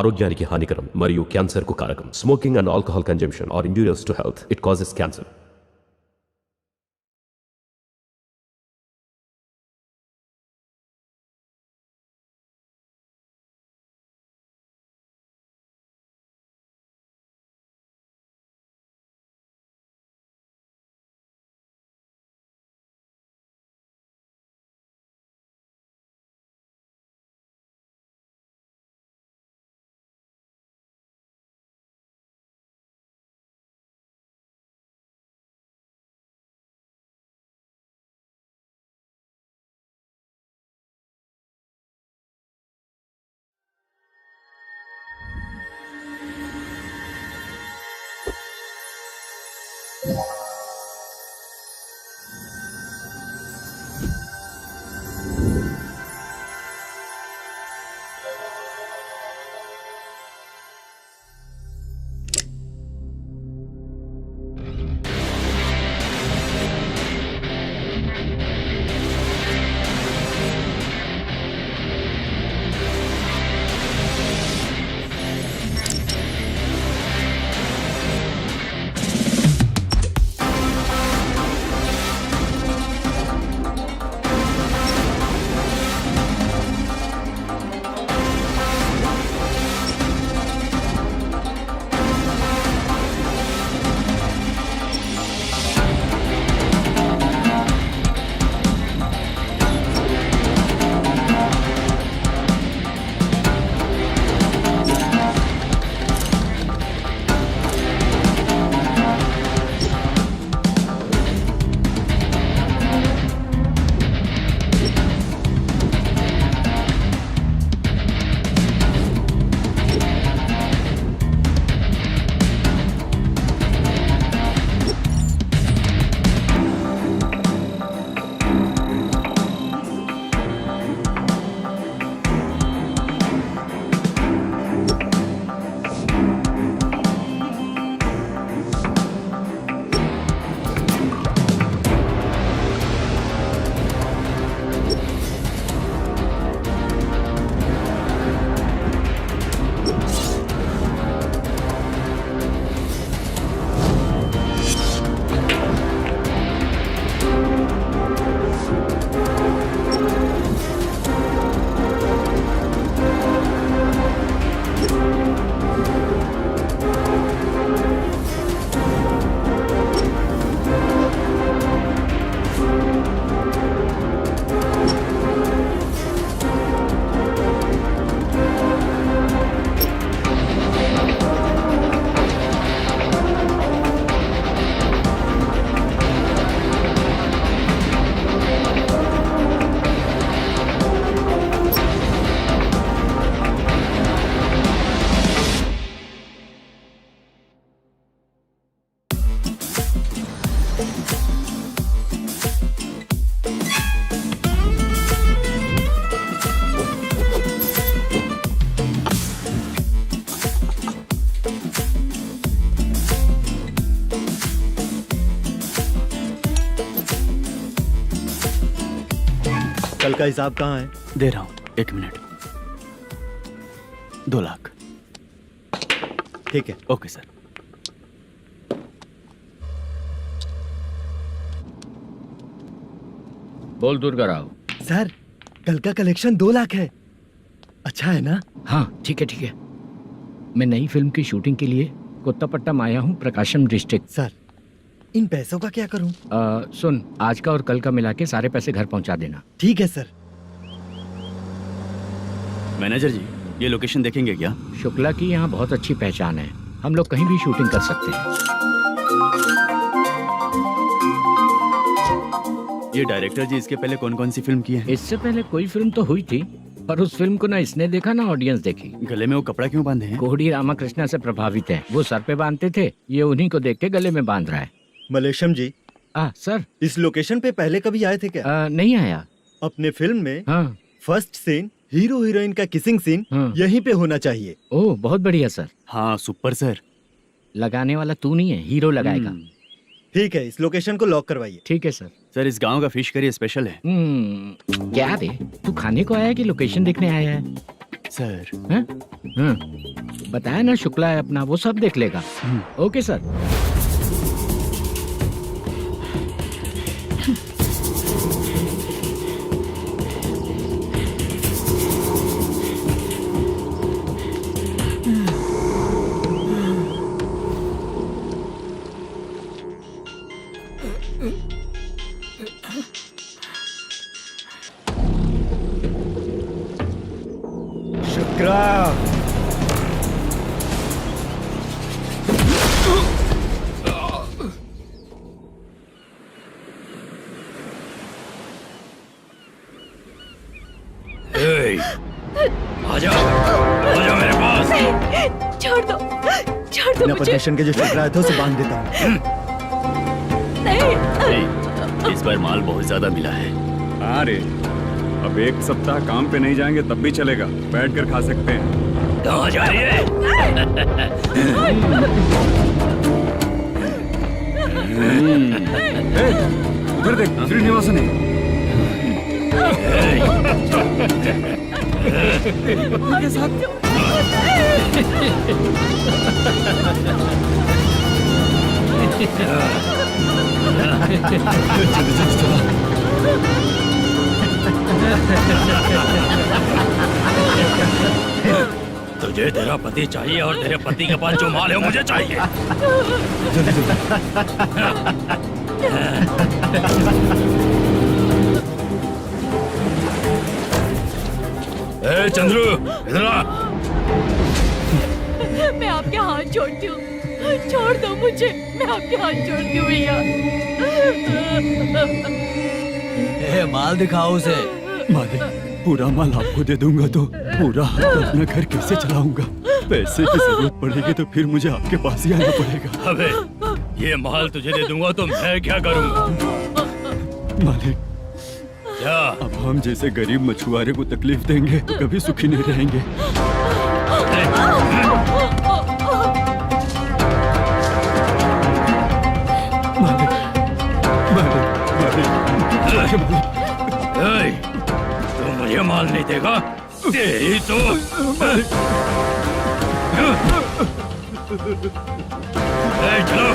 ఆరోగ్యానికి హానికరం మరియు క్యాన్సర్కు కారకం. Smoking and alcohol consumption are injurious to health. It causes cancer. कल का हिसाब कहाँ है? दे रहा हूँ, 1 मिनट. 2 लाख. ठीक है. Okay sir. बोल दुर्गा राव. सर कल का कलेक्शन 2 लाख है. अच्छा है ना? हाँ ठीक है ठीक है. मैं नई फिल्म की शूटिंग के लिए कोत्तापट्टम आया हूँ, प्रकाशम डिस्ट्रिक्ट. सर इन पैसों का क्या करूं? सुन, आज का और कल का मिला के सारे पैसे घर पहुँचा देना. ठीक है सर. मैनेजर जी, ये लोकेशन देखेंगे क्या? शुक्ला की यहाँ बहुत अच्छी पहचान है, हम लोग कहीं भी शूटिंग कर सकते हैं. ये डायरेक्टर जी इसके पहले कौन कौन सी फिल्म की है? इससे पहले कोई फिल्म तो हुई थी, पर उस फिल्म को ना इसने देखा ना ऑडियंस देखी. गले में वो कपड़ा क्यों बांधे हैं? कोहड़ी रामाकृष्णा से प्रभावित है. वो सर पे बांधते थे, ये उन्हीं को देख के गले में बांध रहा है. मलेशम जी, सर इस लोकेशन पे पहले कभी आए थे क्या? नहीं आया. अपने फिल्म में हाँ. फर्स्ट सीन हीरो हीरोइन का किसिंग सीन हाँ. यहीं पे होना चाहिए. ओह बहुत बढ़िया सर. हाँ सुपर सर. लगाने वाला तू नहीं है, हीरो लगाएगा. ठीक है, इस लोकेशन को लॉक करवाइए. ठीक है सर. सर इस गांव का फिश करी स्पेशल है. क्या रे, तू खाने को आया है कि लोकेशन देखने आया है? सर हैं? हाँ, बताया ना शुक्ला है अपना, वो सब देख लेगा। Okay sir. शुक्रा, आजा आजा मेरे पास। छोड़ दो बिना मुझे। प्रोटेक्शन के जो शुक्रा है तो उसे बांध देता हूँ। नहीं, इस बार माल बहुत ज्यादा मिला है। हाँ रे, अब एक सप्ताह काम पे नहीं जाएंगे तब भी चलेगा, बैठ कर खा सकते हैं। कहाँ जा रही है? उधर देख, श्रीनिवासन है। उनके साथ तुझे तेरा पति चाहिए और तेरे पति के पास जो माल है वो मुझे चाहिए। ए चंद्रू, इधर आ। मैं आपके हाथ जोड़ती हूँ, छोड़ दो मुझे, मैं आपके हाथ जोड़ती हूँ भैया। माल दिखाओ उसे। मालिक, पूरा माल आपको दे दूंगा तो पूरा हफ्ता अपना घर कैसे चलाऊंगा? पैसे की जरूरत पड़ेगी तो फिर मुझे आपके पास ही आना पड़ेगा। अबे ये माल तुझे दे दूंगा तो मैं क्या करूंगा? मालिक, क्या? अब हम जैसे गरीब मछुआरे को तकलीफ देंगे तो कभी सुखी नहीं रहेंगे। मालिक, मालिक, मालिक, ए, तू मुझे माल नहीं देगा? तेरी तो ए, चलो।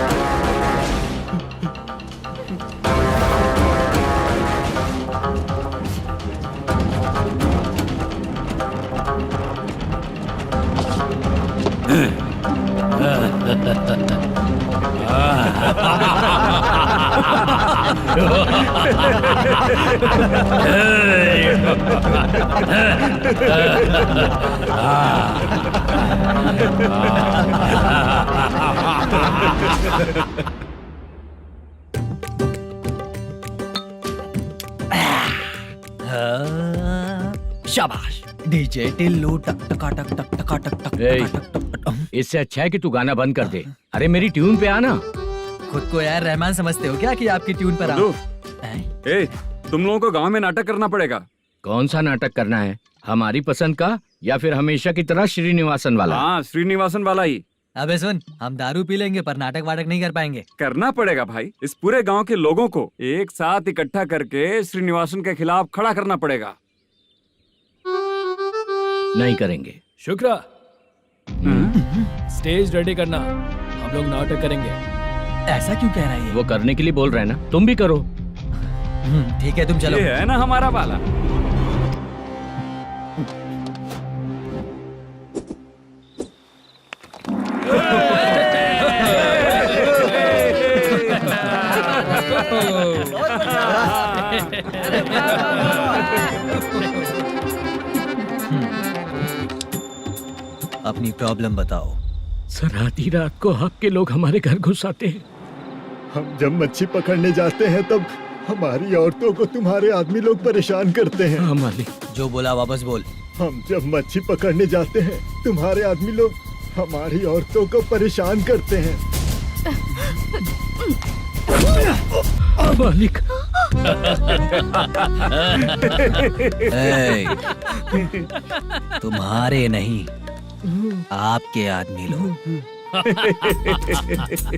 शाबाश डीजे टिल्लू टक टका टक टक टका टक टक ए, टका टक टक टक। इससे अच्छा है कि तू गाना बंद कर दे। अरे मेरी ट्यून पे आना। खुद को यार रहमान समझते हो क्या कि आपकी ट्यून पर गुड्डू, हैं? ए, तुम लोगों को गांव में नाटक करना पड़ेगा। कौन सा नाटक करना है? हमारी पसंद का या फिर हमेशा की तरह श्रीनिवासन वाला? हाँ, श्रीनिवासन वाला ही अबे सुन, हम दारू पी लेंगे पर नाटक वाटक नहीं कर पाएंगे। करना पड़ेगा भाई। इस पूरे गांव के लोगों को एक साथ इकट्ठा करके श्रीनिवासन के खिलाफ खड़ा करना पड़ेगा। नहीं करेंगे। शुक्रा, स्टेज रेडी करना, हम लोग नाटक करेंगे। ऐसा क्यों कह रहा है ये? वो करने के लिए बोल रहे हैं ना, तुम भी करो। ठीक है तुम चलो। ये है ना हमारा वाला। अपनी प्रॉब्लम बताओ। सर, आधी रात को आपके लोग हमारे घर घुस आते हैं। हम जब मच्छी पकड़ने जाते हैं तब हमारी औरतों को तुम्हारे आदमी लोग परेशान करते हैं। हाँ मालिक। जो बोला वापस बोल। हम जब मच्छी पकड़ने जाते हैं तुम्हारे आदमी लोग हमारी औरतों को परेशान करते हैं। मालिक, ए, तुम्हारे नहीं, आपके आदमी लोग।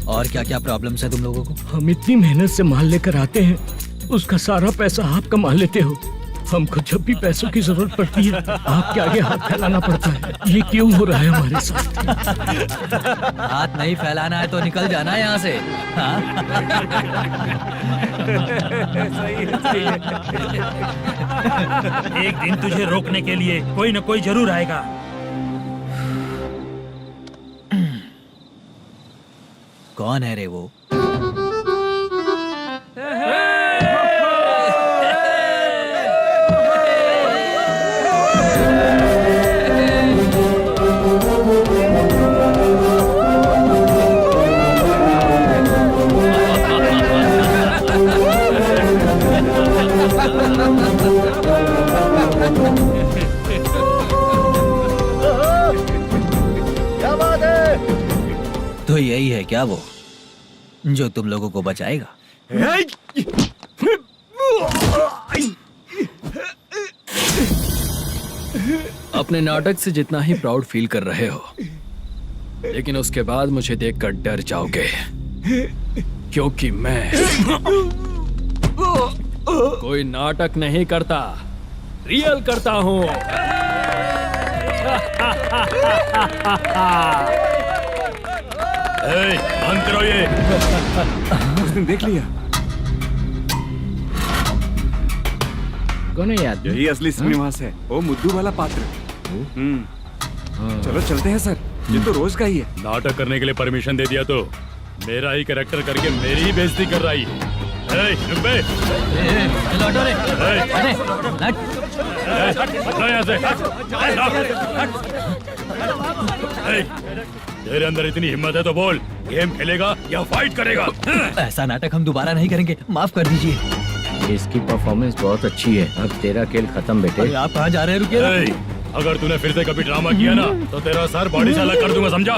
और क्या क्या प्रॉब्लम्स है तुम लोगों को? हम इतनी मेहनत से माल लेकर आते हैं, उसका सारा पैसा आप कमा लेते हो। हमको जब भी पैसों की जरूरत पड़ती है आपके आगे हाथ फैलाना पड़ता है। ये क्यों हो रहा है हमारे साथ? हाथ नहीं फैलाना है तो निकल जाना है यहाँ से। हाँ? एक दिन तुझे रोकने के लिए कोई न कोई जरूर आएगा। कौन है रे वो? क्या बात है? तो यही है क्या वो जो तुम लोगों को बचाएगा? अपने नाटक से जितना ही प्राउड फील कर रहे हो, लेकिन उसके बाद मुझे देखकर डर जाओगे, क्योंकि मैं कोई नाटक नहीं करता, रियल करता हूँ। बंद करो ये। उसने देख लिया। कौन है याद? यही असली श्रीनिवास है, वो मुद्दू वाला पात्र। चलो चलते हैं सर, ये तो रोज का ही है। नाटक करने के लिए परमिशन दे दिया तो मेरा ही कैरेक्टर करके मेरी ही बेइज्जती कर रही है। रुक बे। लौटो रे। हटो यहाँ से। तेरे अंदर इतनी हिम्मत है तो बोल, गेम खेलेगा या फाइट करेगा? ऐसा नाटक हम दोबारा नहीं करेंगे, माफ कर दीजिए। इसकी परफॉर्मेंस बहुत अच्छी है। अब तेरा खेल खत्म बेटे। अरे आप कहाँ जा रहे हैं? रुकिए। अगर तूने फिर से कभी ड्रामा किया ना तो तेरा सर बॉडी से अलग कर दूंगा, समझा?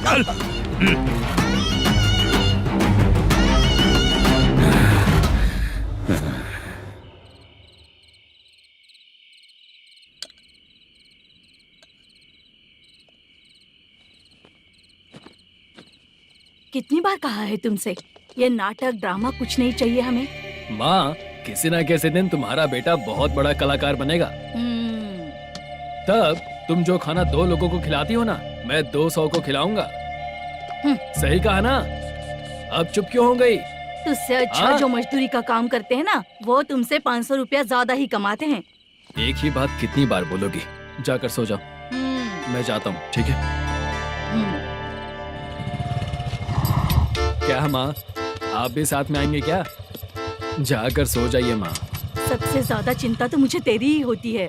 चल। कितनी बार कहा है तुमसे, ये नाटक ड्रामा कुछ नहीं चाहिए हमें। माँ, किसी न किसी दिन तुम्हारा बेटा बहुत बड़ा कलाकार बनेगा। तब तुम जो खाना 2 लोगों को खिलाती हो ना, मैं 200 को खिलाऊंगा। सही कहा ना? अब चुप क्यों हो गई? तुझसे अच्छा जो मजदूरी का काम करते हैं ना, वो तुमसे 500 रुपया ज्यादा ही कमाते हैं। एक ही बात कितनी बार बोलोगी? जाकर सो जाओ। मैं जाता हूँ, ठीक है? क्या माँ, आप भी साथ में आएंगे क्या? जाकर सो जाइए माँ। सबसे ज्यादा चिंता तो मुझे तेरी ही होती है।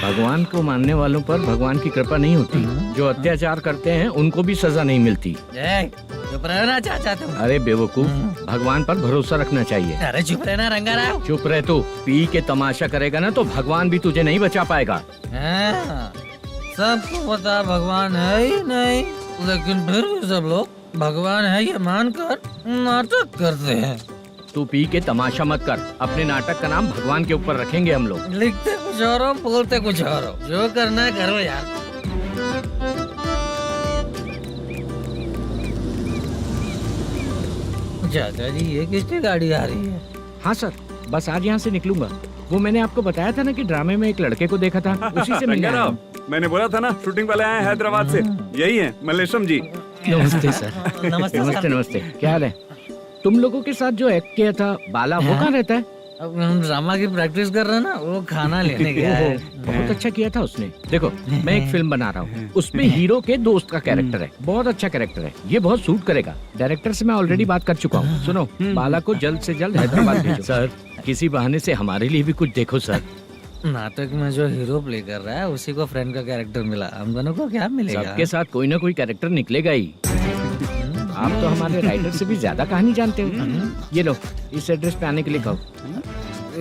भगवान को मानने वालों पर भगवान की कृपा नहीं होती। जो अत्याचार करते हैं उनको भी सजा नहीं मिलती। चुप रहना चाचा तुम। अरे बेवकूफ, भगवान पर भरोसा रखना चाहिए। अरे चुप रहना रंगा राव। चुप रह तू। पी के तमाशा करेगा ना तो भगवान भी तुझे नहीं बचा पाएगा। सबको पता भगवान है ही नहीं, लेकिन फिर भी सब लोग भगवान है ये मानकर नाटक करते हैं। तू पी के तमाशा मत कर। अपने नाटक का नाम भगवान के ऊपर रखेंगे हम लोग। लिखते कुछ और हो, बोलते कुछ और हो, जो करना है करो यार। चाचा जी, ये किसकी गाड़ी आ रही है? हाँ सर, बस आज यहाँ से निकलूंगा। वो मैंने आपको बताया था ना कि ड्रामे में एक लड़के को देखा था, उसी से मिलने आया हूँ। मैंने बोला था ना, शूटिंग वाले आए हैं हैदराबाद से। यही है मल्लेशम जी। नमस्ते सर। नमस्ते नमस्ते नमस्ते। क्या हाल है? तुम लोगों के साथ जो एक्ट किया था बाला, वो कहाँ रहता है? अब हम ड्रामा की प्रैक्टिस कर रहे हैं ना, वो खाना लेने गया है। बहुत अच्छा किया था उसने। देखो, मैं एक फिल्म बना रहा हूँ, उसमें हीरो के दोस्त का कैरेक्टर है। बहुत अच्छा कैरेक्टर है, ये बहुत सूट करेगा। डायरेक्टर से मैं ऑलरेडी बात कर चुका हूँ। सुनो, बाला को जल्द से जल्द हैदराबाद भेजो। सर, किसी बहाने से हमारे लिए भी कुछ देखो सर। नाटक में जो हीरो प्ले कर रहा है उसी को फ्रेंड का कैरेक्टर मिला, हम दोनों को क्या मिलेगा? सबके साथ कोई ना कोई कैरेक्टर निकलेगा ही। आप तो हमारे राइटर से भी ज्यादा कहानी जानते हो। ये लो, इस एड्रेस पे आने के लिए कहो।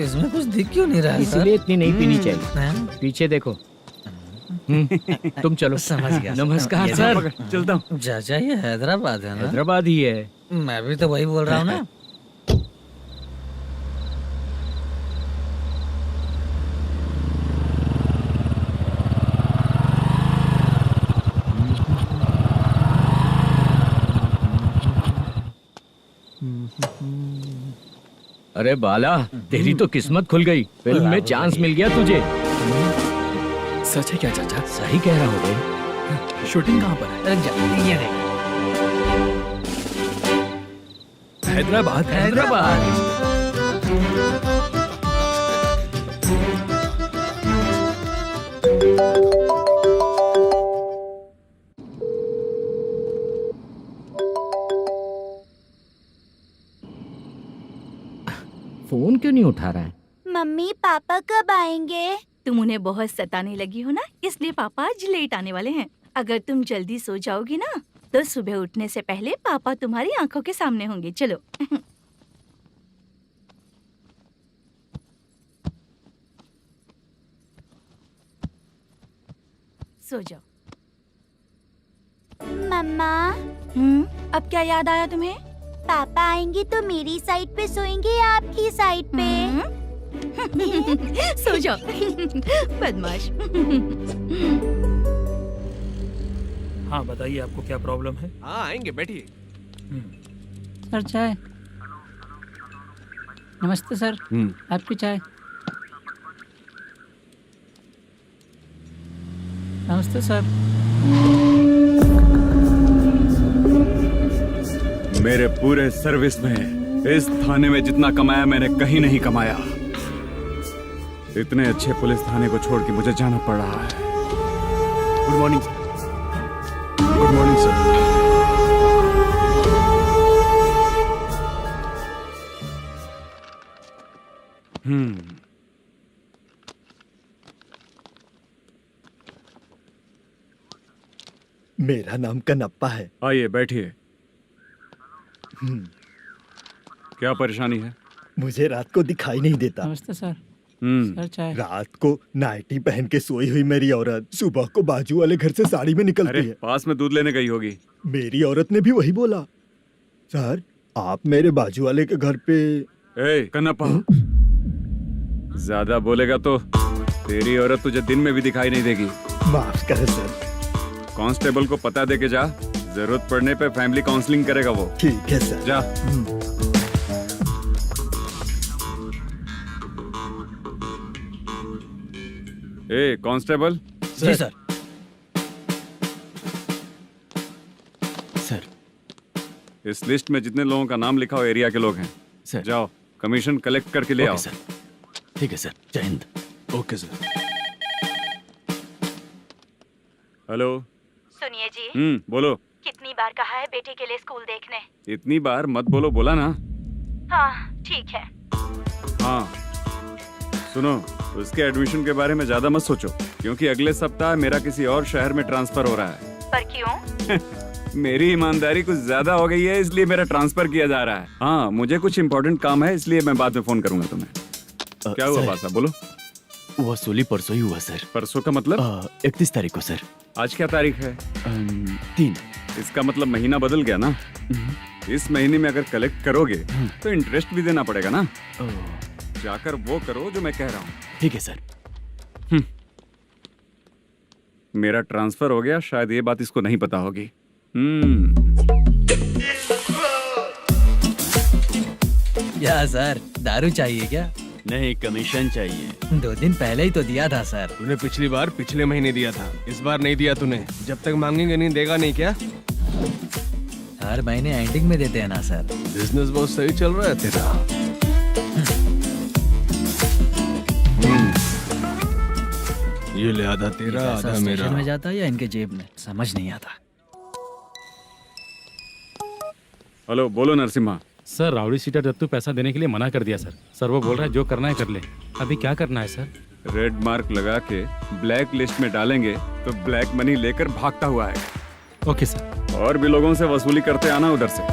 इसमें कुछ दिख क्यों नहीं रहा? इसलिए इतनी नहीं पीनी चाहिए। पीछे देखो। तुम चलो। समझ गया। नमस्कार सर। चलता हूँ। चाचा, ये हैदराबाद है ना? हैदराबाद ही है। मैं भी तो वही बोल रहा हूँ ना। अरे बाला, तेरी तो किस्मत खुल गई, फिल्म में चांस मिल गया तुझे। सच है क्या चाचा? सही कह रहा हूँ भाई। शूटिंग कहाँ पर है? रुक जा, ये देख। हैदराबाद। हैदराबाद। फोन क्यों नहीं उठा रहा है? मम्मी पापा कब आएंगे? तुम उन्हें बहुत सताने लगी हो ना, इसलिए पापा आज लेट आने वाले हैं। अगर तुम जल्दी सो जाओगी ना तो सुबह उठने से पहले पापा तुम्हारी आंखों के सामने होंगे। चलो। सो जाओ। मम्मा, अब क्या याद आया तुम्हें? पापा आएंगे तो मेरी साइड पे सोएंगे या आपकी साइड पे? सो जाओ। बदमाश। हाँ बताइए, आपको क्या प्रॉब्लम है? हाँ आएंगे, बैठिए। सर चाय। नमस्ते सर, आपकी चाय। नमस्ते सर। मेरे पूरे सर्विस में इस थाने में जितना कमाया मैंने कहीं नहीं कमाया। इतने अच्छे पुलिस थाने को छोड़ के मुझे जाना पड़ रहा है। Good morning sir. Good morning sir. मेरा नाम कनप्पा है। आइए बैठिए। क्या परेशानी है? मुझे रात को दिखाई नहीं देता। नमस्ते सर। सर चाय। रात को नाइटी पहन के सोई हुई मेरी औरत सुबह को बाजू वाले घर से साड़ी में निकलती अरे है। पास में दूध लेने गई होगी। मेरी औरत ने भी वही बोला। सर, आप मेरे बाजू वाले के घर पे। ए कन्नप्पा, ज्यादा बोलेगा तो तेरी औरत तुझे दिन में भी दिखाई नहीं देगी। माफ करें सर। कांस्टेबल को पता दे के जा, जरूरत पड़ने पे फैमिली काउंसलिंग करेगा वो। ठीक है सर। जा। ए कांस्टेबल। जी सर। सर, इस लिस्ट में जितने लोगों का नाम लिखा हो एरिया के लोग हैं। सर। जाओ कमीशन कलेक्ट करके ले आओ। सर। ठीक है सर। जय हिंद। Okay sir. हेलो। सुनिए जी। बोलो। कितनी बार कहा है बेटे के लिए स्कूल देखने? इतनी बार मत बोलो, बोला ना। हाँ ठीक है। हाँ सुनो, उसके एडमिशन के बारे में ज्यादा मत सोचो, क्योंकि अगले सप्ताह मेरा किसी और शहर में ट्रांसफर हो रहा है। पर क्यों? मेरी ईमानदारी कुछ ज्यादा हो गई है, इसलिए मेरा ट्रांसफर किया जा रहा है। हाँ मुझे कुछ इम्पोर्टेंट काम है, इसलिए मैं बाद में फोन करूंगा तुम्हें। क्या हुआ पासा, बोलो। वसूली परसों ही हुआ सर। परसों का मतलब? 31 तारीख को सर। आज क्या तारीख है? 3। इसका मतलब महीना बदल गया ना। इस महीने में अगर कलेक्ट करोगे तो इंटरेस्ट भी देना पड़ेगा ना। जाकर वो करो जो मैं कह रहा हूँ। ठीक है सर। मेरा ट्रांसफर हो गया, शायद ये बात इसको नहीं पता होगी। क्या सर, दारू चाहिए क्या? नहीं, कमीशन चाहिए। 2 दिन पहले ही तो दिया था सर। तूने पिछली बार पिछले महीने दिया था, इस बार नहीं दिया तूने। जब तक मांगेंगे नहीं देगा नहीं क्या? हर महीने एंडिंग में देते हैं ना सर। बिजनेस बहुत सही चल रहा है तेरा। ये ले आधा तेरा, पैसा आधा मेरा। स्टेशन में जाता है या इनके जेब में, समझ नहीं आता। हेलो, बोलो Narasimha. Sir, rowdy seater Dattu पैसा देने के लिए मना कर दिया सर। सर वो बोल रहा है जो करना है कर ले। अभी क्या करना है सर? रेड मार्क लगा के ब्लैक लिस्ट में डालेंगे तो ब्लैक मनी लेकर भागता हुआ है। Okay sir. और भी लोगों से वसूली करते आना उधर से।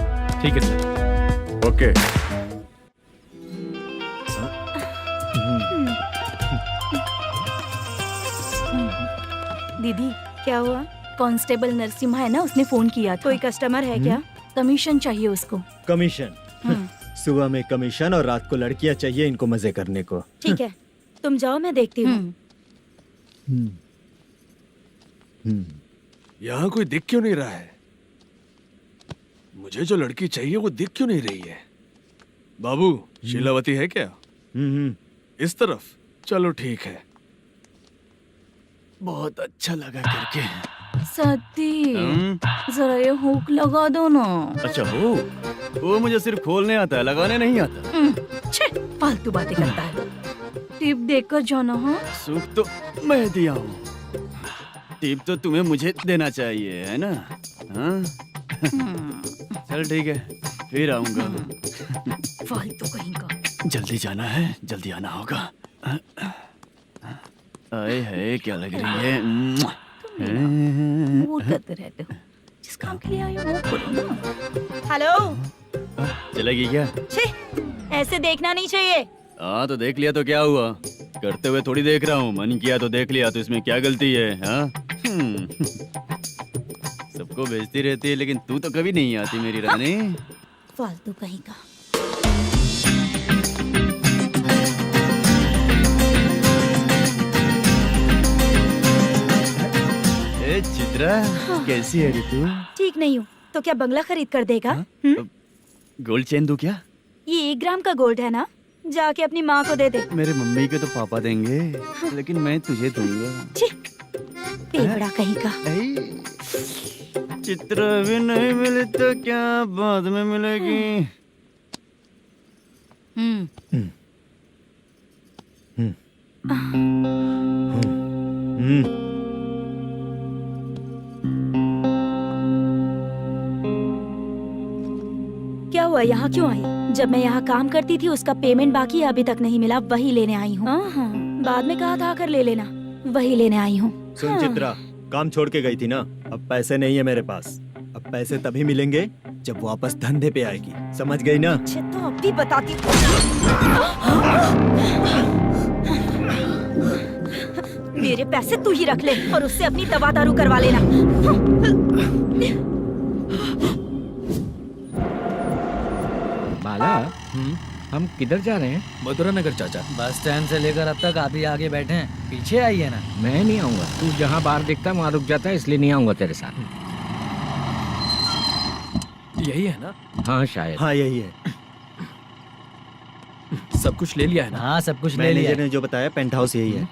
ठीक है सर। ओके। दीदी क्या हुआ? कांस्टेबल नरसिम्हा है ना, उसने फोन किया था। कोई कस्टमर है क्या? कमीशन चाहिए उसको। कमीशन? सुबह में कमीशन और रात को लड़कियां चाहिए इनको मजे करने को। ठीक है, तुम जाओ, मैं देखती हूँ। यहाँ कोई दिख क्यों नहीं रहा है? मुझे जो लड़की चाहिए वो दिख क्यों नहीं रही है? बाबू शीलावती है क्या? इस तरफ चलो ठीक है। बहुत अच्छा लगा करके। सती जरा ये हुक लगा दो ना। अच्छा वो मुझे सिर्फ खोलने आता है, लगाने नहीं आता। छे, फालतू बातें करता है। टिप देकर जाना। हाँ सुख तो मैं दिया हूँ, टिप तो तुम्हें मुझे देना चाहिए, है ना? हाँ? चल ठीक है, फिर आऊंगा। फालतू कहीं का। जल्दी जाना है, जल्दी आना होगा। आए है क्या लग रही है। मूड करते रहते हो। जिस काम के लिए आए हो वो करो ना। हेलो, चलेगी क्या? छी, ऐसे देखना नहीं चाहिए। हाँ तो देख लिया तो क्या हुआ, करते हुए थोड़ी देख रहा हूँ। मन किया तो देख लिया, तो इसमें क्या गलती है? हाँ? सबको भेजती रहती है, लेकिन तू तो कभी नहीं आती मेरी रानी। फालतू कहीं का। ए चित्रा, कैसी है रे तू? ठीक नहीं हूँ तो क्या बंगला खरीद कर देगा? गोल्ड चेन दूं क्या? ये 1 ग्राम का गोल्ड है ना, जाके अपनी माँ को दे दे। मेरे मम्मी के तो पापा देंगे, लेकिन मैं तुझे दूंगा। पेपड़ा कहीं का। चित्रा भी नहीं मिली तो क्या बाद में मिलेगी? क्या हुआ, यहाँ क्यों आई? जब मैं यहाँ काम करती थी उसका पेमेंट बाकी अभी तक नहीं मिला, वही लेने आई हूँ। बाद में कहा था आकर ले लेना, वही लेने आई हूँ। सुन चित्रा, काम छोड़ के गई थी ना, अब पैसे नहीं है मेरे पास। अब पैसे तभी मिलेंगे जब वापस धंधे पे आएगी, समझ गई ना? अच्छा तो अब भी बताती। मेरे पैसे तू ही रख ले और उससे अपनी दवा दारू करवा लेना। बाला, हम किधर जा रहे हैं? मथुरा नगर चाचा। बस स्टैंड से लेकर अब तक आप ही आगे बैठे हैं, पीछे आइए ना। मैं नहीं आऊंगा, तू जहाँ बाहर दिखता वहाँ रुक जाता है, इसलिए नहीं आऊंगा तेरे साथ। यही है ना? हाँ शायद। हाँ यही है। सब कुछ ले लिया है ना? हाँ सब कुछ ले लिया। मैनेजर ने जो बताया पेंट हाउस यही है।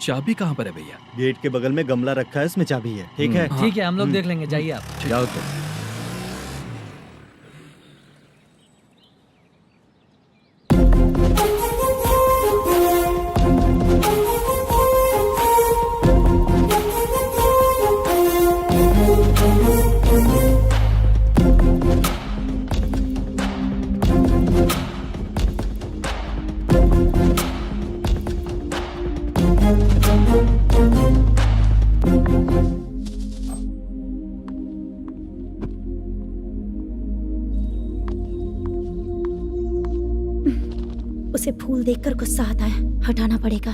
चाबी कहाँ पर है भैया? गेट के बगल में गमला रखा है, इसमें चाबी है। ठीक है? ठीक है, हम लोग देख लेंगे, जाइए आप। जाओ तो। उसे फूल देखकर गुस्सा आता है, हटाना पड़ेगा।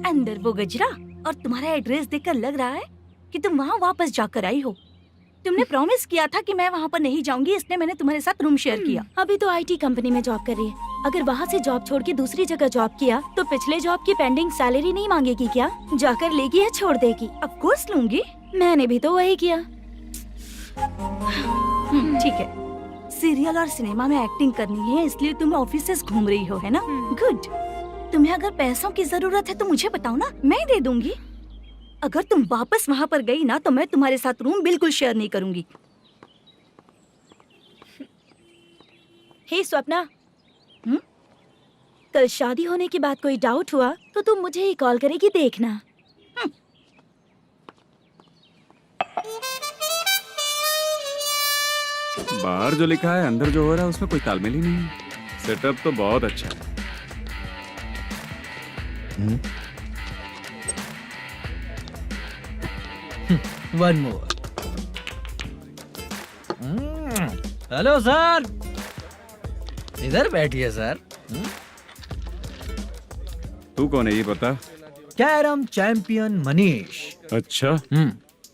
अंदर वो गजरा और तुम्हारा एड्रेस देखकर लग रहा है कि तुम वहाँ वापस जाकर आई हो। तुमने प्रॉमिस किया था कि मैं वहाँ पर नहीं जाऊंगी, इसलिए मैंने तुम्हारे साथ रूम शेयर किया। अभी तो आईटी कंपनी में जॉब कर रही है। अगर वहाँ से जॉब छोड़ के दूसरी जगह जॉब किया तो पिछले जॉब की पेंडिंग सैलरी नहीं मांगेगी क्या? जाकर लेगी या छोड़ देगी? ऑफ कोर्स लूंगी। मैंने भी तो वही किया। ठीक है, सीरियल और सिनेमा में एक्टिंग करनी है, इसलिए तुम ऑफिसेस घूम रही हो, है ना? गुड। तुम्हें अगर पैसों की जरूरत है तो मुझे बताओ ना, मैं दे दूंगी। अगर तुम वापस वहाँ पर गई ना तो मैं तुम्हारे साथ रूम बिल्कुल शेयर नहीं करूंगी। हे स्वप्ना, कल शादी होने की बात कोई डाउट हुआ तो तुम मुझे ही कॉल करेगी, देखना। बाहर जो लिखा है अंदर जो हो रहा है उसमें कोई तालमेल ही नहीं है। सेटअप तो बहुत अच्छा है। One more. हेलो सर, इधर बैठिए सर। तू कौन है ये बता? Carrom champion Manish. अच्छा,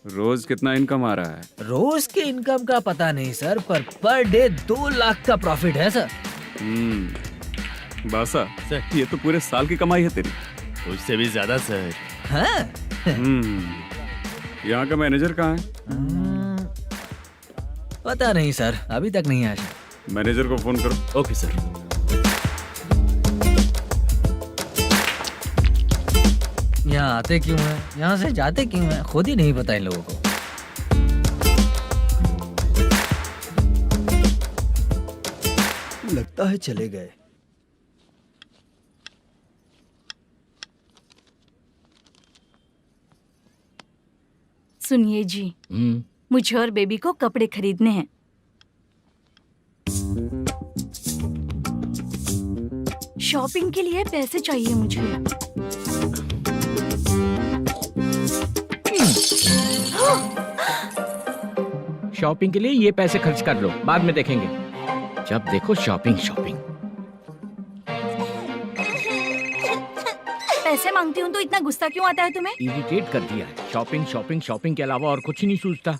रोज कितना इनकम आ रहा है? रोज के इनकम का पता नहीं सर, पर डे 2 लाख का प्रॉफिट है सर। बासा ये तो पूरे साल की कमाई है तेरी। उससे भी ज्यादा सर। हाँ? यहाँ का मैनेजर कहाँ है? पता नहीं सर, अभी तक नहीं आया। मैनेजर को फोन करो। Okay sir. यहाँ आते क्यों हैं, यहाँ से जाते क्यों हैं, खुद ही नहीं पता इन लोगों को। लगता है चले गए। सुनिए जी, मुझे और बेबी को कपड़े खरीदने हैं। शॉपिंग के लिए पैसे चाहिए मुझे। शॉपिंग के लिए ये पैसे खर्च कर लो, बाद में देखेंगे। जब देखो शॉपिंग शॉपिंग। पैसे मांगती हूँ तो इतना गुस्सा क्यों आता है तुम्हें? इरिटेट कर दिया है। शॉपिंग शॉपिंग शॉपिंग के अलावा और कुछ नहीं सूझता।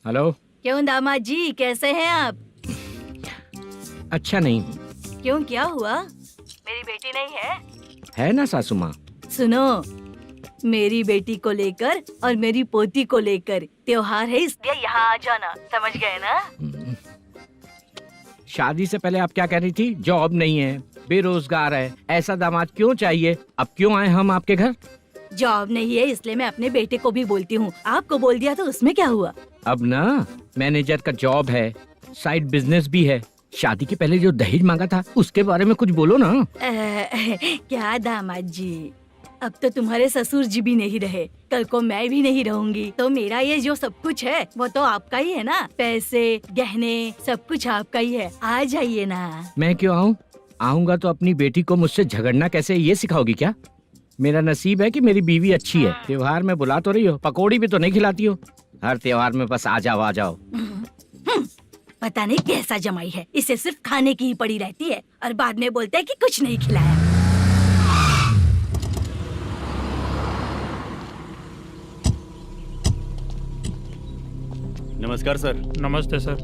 हेलो। क्यों दामाद जी, कैसे हैं आप? अच्छा नहीं। क्यों, क्या हुआ? मेरी बेटी नहीं है? है ना सासू माँ। सुनो, मेरी बेटी को लेकर और मेरी पोती को लेकर त्योहार है, इसलिए यहाँ आ जाना, समझ गए ना? शादी से पहले आप क्या कह रही थी? जॉब नहीं है, बेरोजगार है, ऐसा दामाद क्यों चाहिए? अब क्यों आए हम आपके घर? जॉब नहीं है इसलिए मैं अपने बेटे को भी बोलती हूँ। आपको बोल दिया तो उसमें क्या हुआ? अब ना मैनेजर का जॉब है, साइड बिजनेस भी है। शादी के पहले जो दहेज मांगा था उसके बारे में कुछ बोलो ना। क्या दामाद जी, अब तो तुम्हारे ससुर जी भी नहीं रहे, कल को मैं भी नहीं रहूंगी, तो मेरा ये जो सब कुछ है वो तो आपका ही है ना। पैसे, गहने, सब कुछ आपका ही है। आ जाइए ना। मैं क्यों आऊँ? आऊंगा तो अपनी बेटी को मुझसे झगड़ना कैसे ये सिखाओगी क्या? मेरा नसीब है कि मेरी बीवी अच्छी है। त्योहार में बुला तो रही हो, पकौड़ी भी तो नहीं खिलाती हो। हर त्योहार में बस आ जाओ आ जाओ। पता नहीं कैसा जमाई है, इसे सिर्फ खाने की ही पड़ी रहती है और बाद में बोलते हैं कि कुछ नहीं खिलाया। नमस्कार सर। नमस्ते सर।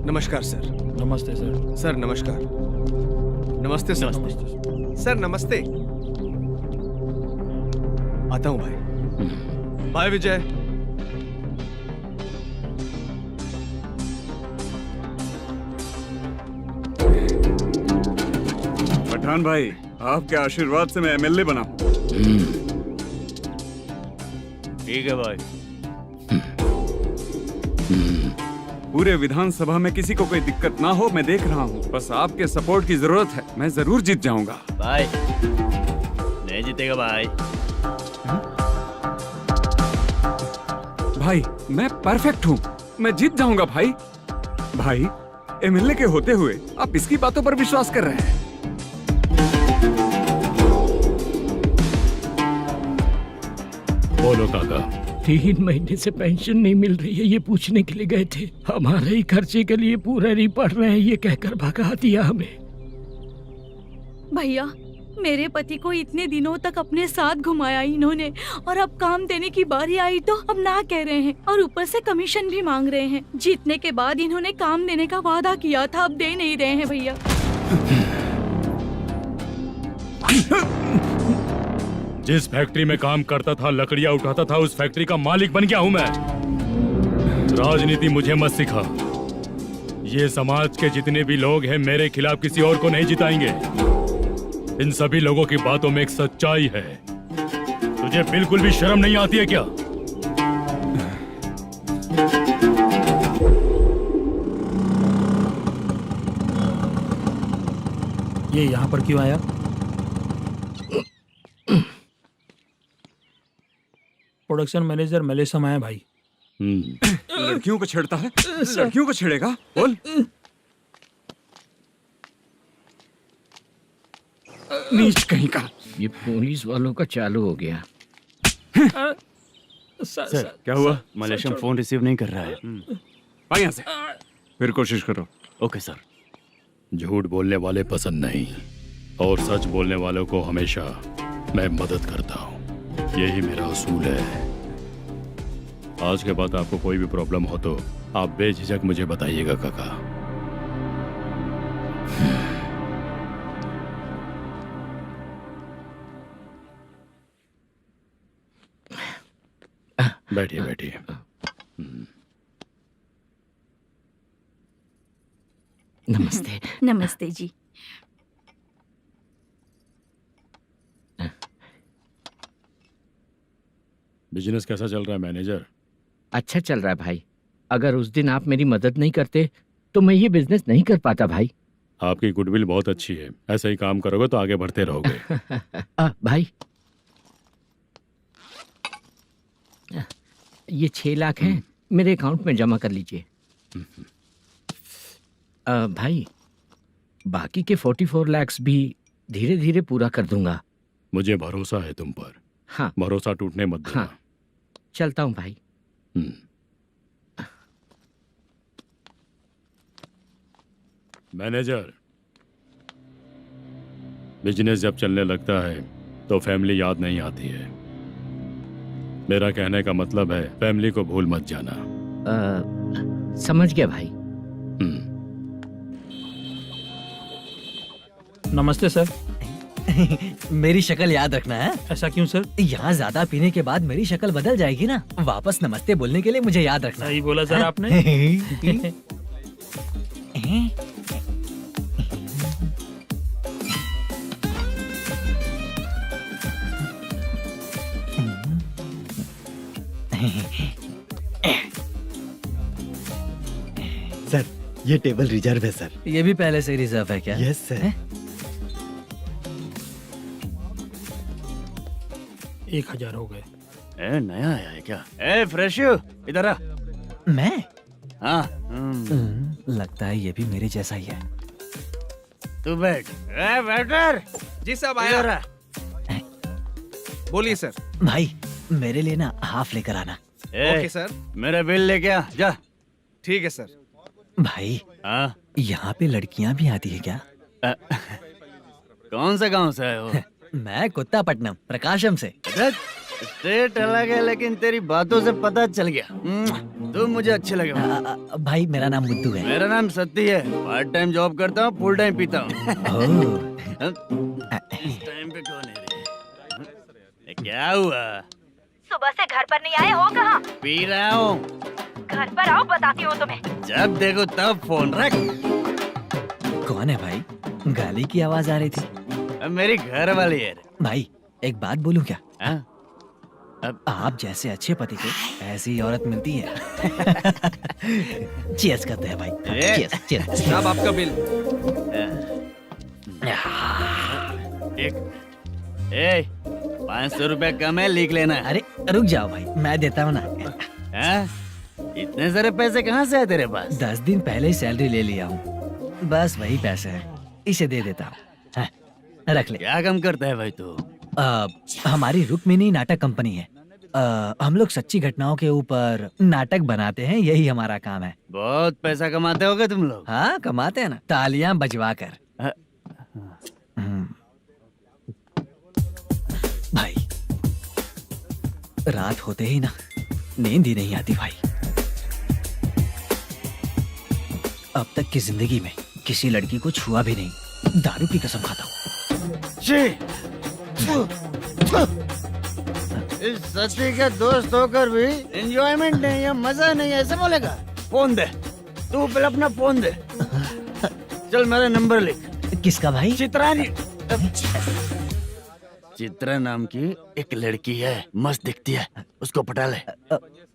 नमस्कार सर। नमस्ते सर। सर नमस्कार। नमस्ते सर। सर नमस्ते। आता हूँ भाई। बाय विजय। पठान भाई, आपके आशीर्वाद से मैं एमएलए बना हूँ। ठीक है भाई। पूरे विधानसभा में किसी को कोई दिक्कत ना हो, मैं देख रहा हूँ। बस आपके सपोर्ट की जरूरत है, मैं जरूर जीत जाऊंगा। भाई नहीं जीतेगा भाई। भाई मैं परफेक्ट हूँ, मैं जीत जाऊंगा भाई। भाई एमएलए के होते हुए आप इसकी बातों पर विश्वास कर रहे हैं? बोलो काका। 3 महीने से पेंशन नहीं मिल रही है, ये पूछने के लिए गए थे। हमारे ही खर्चे के लिए पूरा नहीं पड़ रहे हैं, ये कहकर भगा दिया हमें। भैया, मेरे पति को इतने दिनों तक अपने साथ घुमाया इन्होंने, और अब काम देने की बारी आई तो अब ना कह रहे हैं और ऊपर से कमीशन भी मांग रहे हैं। जीतने के बाद इन्होंने काम देने का वादा किया था, अब दे नहीं रहे हैं भैया। जिस फैक्ट्री में काम करता था, लकड़ियां उठाता था, उस फैक्ट्री का मालिक बन गया हूं मैं। राजनीति मुझे मत सिखा। ये समाज के जितने भी लोग हैं मेरे खिलाफ किसी और को नहीं जिताएंगे। इन सभी लोगों की बातों में एक सच्चाई है। तुझे बिल्कुल भी शर्म नहीं आती है क्या? ये यहाँ पर क्यों आया? प्रोडक्शन मैनेजर मलेशम आया भाई। लड़कियों को छेड़ता है, लड़कियों को छेड़ेगा? बोल। नीच कहीं का। ये पुलिस वालों का चालू हो गया। सर क्या हुआ? मलेशियन फोन रिसीव नहीं कर रहा है। भाई यहाँ से फिर कोशिश करो। Okay sir. झूठ बोलने वाले पसंद नहीं, और सच बोलने वालों को हमेशा मैं मदद करता हूँ। यही मेरा असूल है। आज के बाद आपको कोई भी प्रॉब्लम हो तो आप बेझिझक मुझे बताइएगा काका। बैठिए बैठिए। नमस्ते। नमस्ते जी। बिजनेस कैसा चल रहा है मैनेजर? अच्छा चल रहा है भाई। अगर उस दिन आप मेरी मदद नहीं करते तो मैं ये बिजनेस नहीं कर पाता भाई। आपकी गुडविल बहुत अच्छी है, ऐसा ही काम करोगे तो आगे बढ़ते रहोगे। भाई ये 6 लाख हैं, मेरे अकाउंट में जमा कर लीजिए। भाई बाकी के 44 लाख भी धीरे धीरे पूरा कर दूंगा। मुझे भरोसा है तुम पर। हाँ। भरोसा टूटने मत देना। हाँ। चलता हूँ भाई। मैनेजर, बिजनेस जब चलने लगता है तो फैमिली याद नहीं आती है। मेरा कहने का मतलब है फैमिली को भूल मत जाना। समझ गया भाई। नमस्ते सर। मेरी शक्ल याद रखना है। ऐसा क्यों सर? यहाँ ज्यादा पीने के बाद मेरी शक्ल बदल जाएगी ना। वापस नमस्ते बोलने के लिए मुझे याद रखना। सही बोला सर आपने। सर ये टेबल रिजर्व है सर। ये भी पहले से रिजर्व है क्या? Yes sir. 1000 हो गए। नया आया है क्या? फ्रेश इधर आ। मैं? हाँ। लगता है ये भी मेरे जैसा ही है। तू बैठ। वेटर। जी साहब आया। बोलिए सर। भाई मेरे लिए ना हाफ लेकर आना। Okay sir. मेरा बिल लेके आ जा। ठीक है सर। भाई यहाँ पे लड़कियाँ भी आती है क्या? कौन सा गांव से आए हो? मैं कुत्तापट्टनम प्रकाशम से। स्टेट अलग है लेकिन तेरी बातों से पता चल गया तुम मुझे अच्छे लगे। भाई मेरा नाम मुद्दू है। मेरा नाम सत्ती है। पार्ट टाइम जॉब करता हूँ, फुल टाइम पीता हूँ। इस टाइम पे कौन है रे? क्या हुआ? सुबह से घर पर नहीं आए हो? कहाँ? पी रहा हूँ। घर पर आओ, बताती हूँ तुम्हें। जब देखो तब फोन रख। कौन है भाई? गाली की आवाज आ रही थी। मेरी घर वाली है। भाई एक बात बोलूं क्या? अब आप जैसे अच्छे पति को ऐसी औरत मिलती है। चीयर्स करते हैं भाई। Cheers cheers. साहब आपका बिल। एक 500 रुपया कम है, लिख लेना। अरे रुक जाओ भाई, मैं देता हूँ ना। इतने सारे पैसे कहाँ से है तेरे पास? 10 दिन पहले ही सैलरी ले लिया हूँ, बस वही पैसे हैं, इसे दे देता हूँ। रख ले। क्या काम करता है भाई तू? हमारी रुक्मिनी नाटक कंपनी है। हम लोग सच्ची घटनाओं के ऊपर नाटक बनाते हैं, यही हमारा काम है। बहुत पैसा कमाते होगे तुम लोग। हाँ कमाते हैं ना, तालियां बजवा कर। भाई रात होते ही ना नींद ही नहीं आती भाई। अब तक की जिंदगी में किसी लड़की को छुआ भी नहीं, दारू की कसम खाता हूँ। इस सच्ची के दोस्त होकर भी एंजॉयमेंट नहीं है, मजा नहीं है, ऐसे बोलेगा? फोन दे, तू पहले अपना फोन दे। चल मेरा नंबर लिख। किसका भाई? चित्रानी। चित्रा नाम की एक लड़की है, मस्त दिखती है, उसको पटा ले।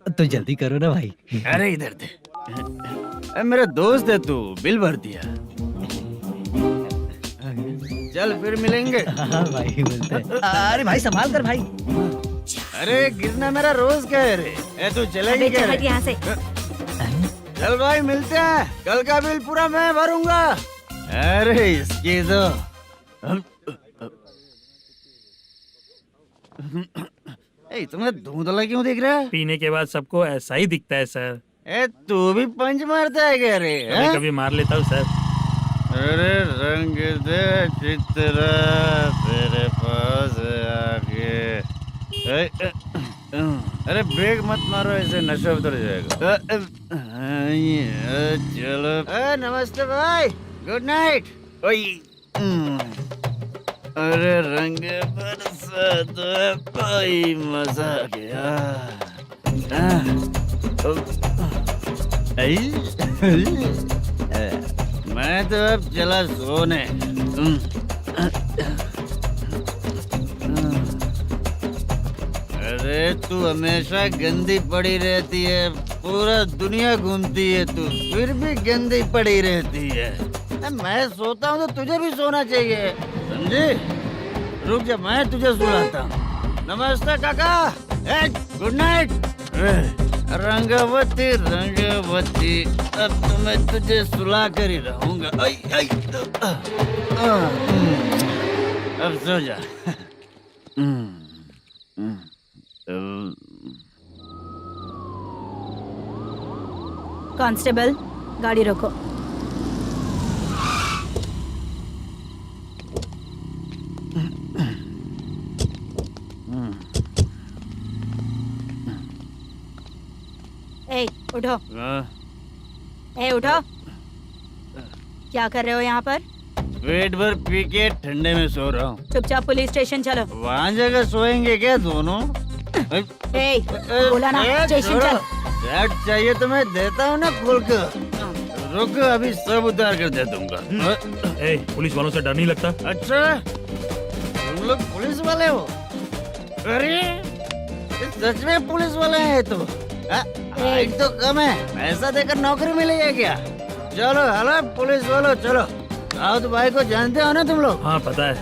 तो जल्दी करो ना भाई। अरे इधर दे। मेरा दोस्त है तू, बिल भर दिया। चल फिर मिलेंगे। हाँ भाई मिलते हैं। अरे भाई संभाल कर भाई। अरे गिरना मेरा रोज का है रे। तू चलेगी क्या रे? यहाँ से। चल भाई मिलते हैं, कल का बिल पूरा मैं भरूंगा। अरे इसकी तो तुम्हें धुंधला क्यों दिख रहा है? पीने के बाद सबको ऐसा ही दिखता है सर। तू भी पंच मारता है क्या रे? कभी कभी मार लेता हूँ सर। अरे रंग दे चित्रा तेरे पास आके। अरे ब्रेक मत मारो, ऐसे नशा उतर जाएगा। चलो। नमस्ते भाई, गुड नाइट। अरे रंग बरसात भाई, मजा आ गया। मैं तो अब चला सोने। अरे तू हमेशा गंदी पड़ी रहती है, पूरा दुनिया घूमती है तू, फिर भी गंदी पड़ी रहती है। मैं सोता हूँ तो तुझे भी सोना चाहिए, समझे? रुक जा, मैं तुझे सुलाता हूँ। नमस्ते काका, गुड नाइट। रंगवती रंगवती, अब तो मैं तुझे सुला कर ही रहूंगा। अब सो जा। कांस्टेबल, गाड़ी रोको। ए, उठो। ए, उठो। क्या कर रहे हो यहाँ पर? पेट भर पी के ठंडे में सो रहा हूँ। चुपचाप पुलिस स्टेशन चलो। वहाँ जगह सोएंगे क्या दोनों? ए, बोला ना, स्टेशन चल। शर्ट चाहिए तो मैं देता हूँ ना खोल कर। रुक, अभी सब उतार कर दे दूंगा। पुलिस वालों से डर नहीं लगता? अच्छा, तुम लोग पुलिस वाले हो? अरे सच में पुलिस वाले हैं तो? हाइट तो कम है, पैसा देकर नौकरी मिलेगी क्या? चलो हेलो पुलिस वालों, चलो। राउत भाई को जानते हो ना तुम लोग? हाँ पता है।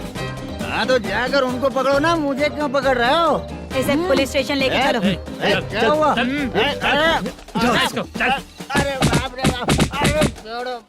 हाँ तो जाकर उनको पकड़ो ना, मुझे क्यों पकड़ रहे हो? इसे पुलिस स्टेशन लेके चलो। क्या हुआ? अरे बाप रे बाप, अरे छोड़ो।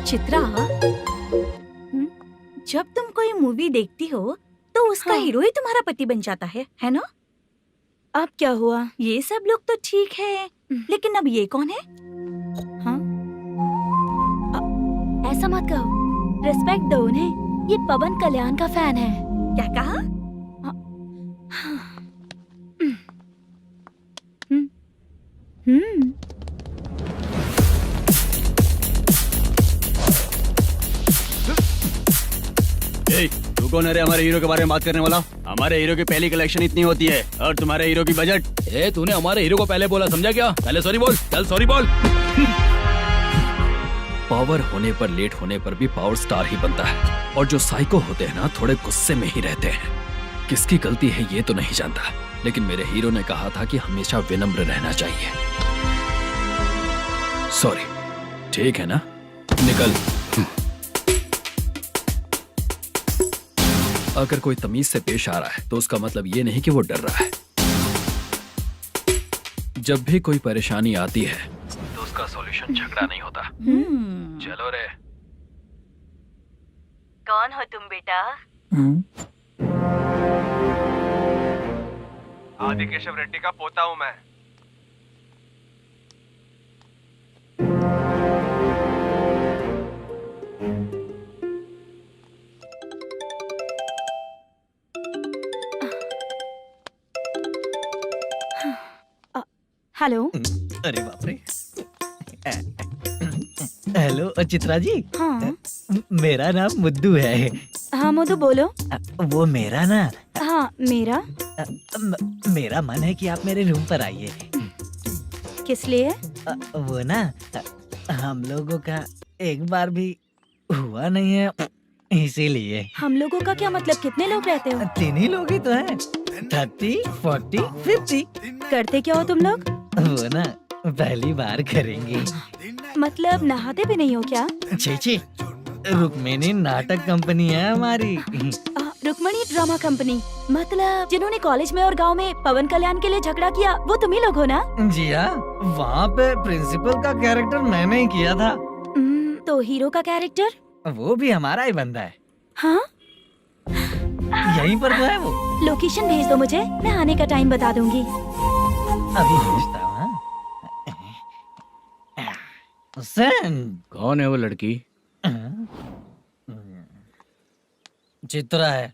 चित्रा, जब तुम कोई मूवी देखती हो तो उसका हीरो ही तुम्हारा पति बन जाता है ना? अब क्या हुआ? ये सब लोग तो ठीक है, लेकिन अब ये कौन है? हाँ? ऐसा मत कहो, रिस्पेक्ट दो उन्हें। ये पवन कल्याण का फैन है। क्या कहा? तू कौन है रे हमारे हीरो के बारे में बात करने वाला? हमारे हीरो की पहली कलेक्शन इतनी होती है और तुम्हारे हीरो की बजट। तूने हमारे हीरो को पहले बोला, समझा क्या? पहले सॉरी बोल, चल सॉरी बोल। पावर होने पर, लेट होने पर भी पावर स्टार ही बनता है। और जो साइको होते हैं ना, थोड़े गुस्से में ही रहते हैं। किसकी गलती है ये तो नहीं जानता, लेकिन मेरे हीरो ने कहा था कि हमेशा विनम्र रहना चाहिए। सॉरी, ठीक है ना? निकल। अगर कोई तमीज से पेश आ रहा है तो उसका मतलब ये नहीं कि वो डर रहा है। जब भी कोई परेशानी आती है तो उसका सॉल्यूशन झगड़ा नहीं होता। चलो रे। कौन हो तुम बेटा? आदि केशव रेड्डी का पोता हूँ मैं। हेलो। अरे बाप रे। हेलो चित्रा जी। हाँ। मेरा नाम मुद्दू है। हाँ मधु बोलो। वो मेरा ना। हाँ मेरा। मेरा मन है कि आप मेरे रूम पर आइए। किस लिए? वो ना, हम लोगों का एक बार भी हुआ नहीं है, इसीलिए। हम लोगों का क्या मतलब? कितने लोग रहते हो? 3 ही लोग ही तो हैं। 30, 40, 50। करते क्या हो तुम लोग? वो ना पहली बार करेंगे। मतलब नहाते भी नहीं हो क्या? छी छी, रुक्मिणी नाटक कंपनी है हमारी। Rukmani drama company. मतलब जिन्होंने कॉलेज में और गांव में पवन कल्याण के लिए झगड़ा किया, वो तुम ही लोग हो ना? जी हाँ, वहाँ पे प्रिंसिपल का कैरेक्टर मैंने ही किया था। तो हीरो का कैरेक्टर? वो भी हमारा ही बंदा है। हाँ, यहीं पर तो है वो। लोकेशन भेज दो मुझे, मैं आने का टाइम बता दूंगी। अभी भेजता हूँ। कौन है वो लड़की? चित्रा है।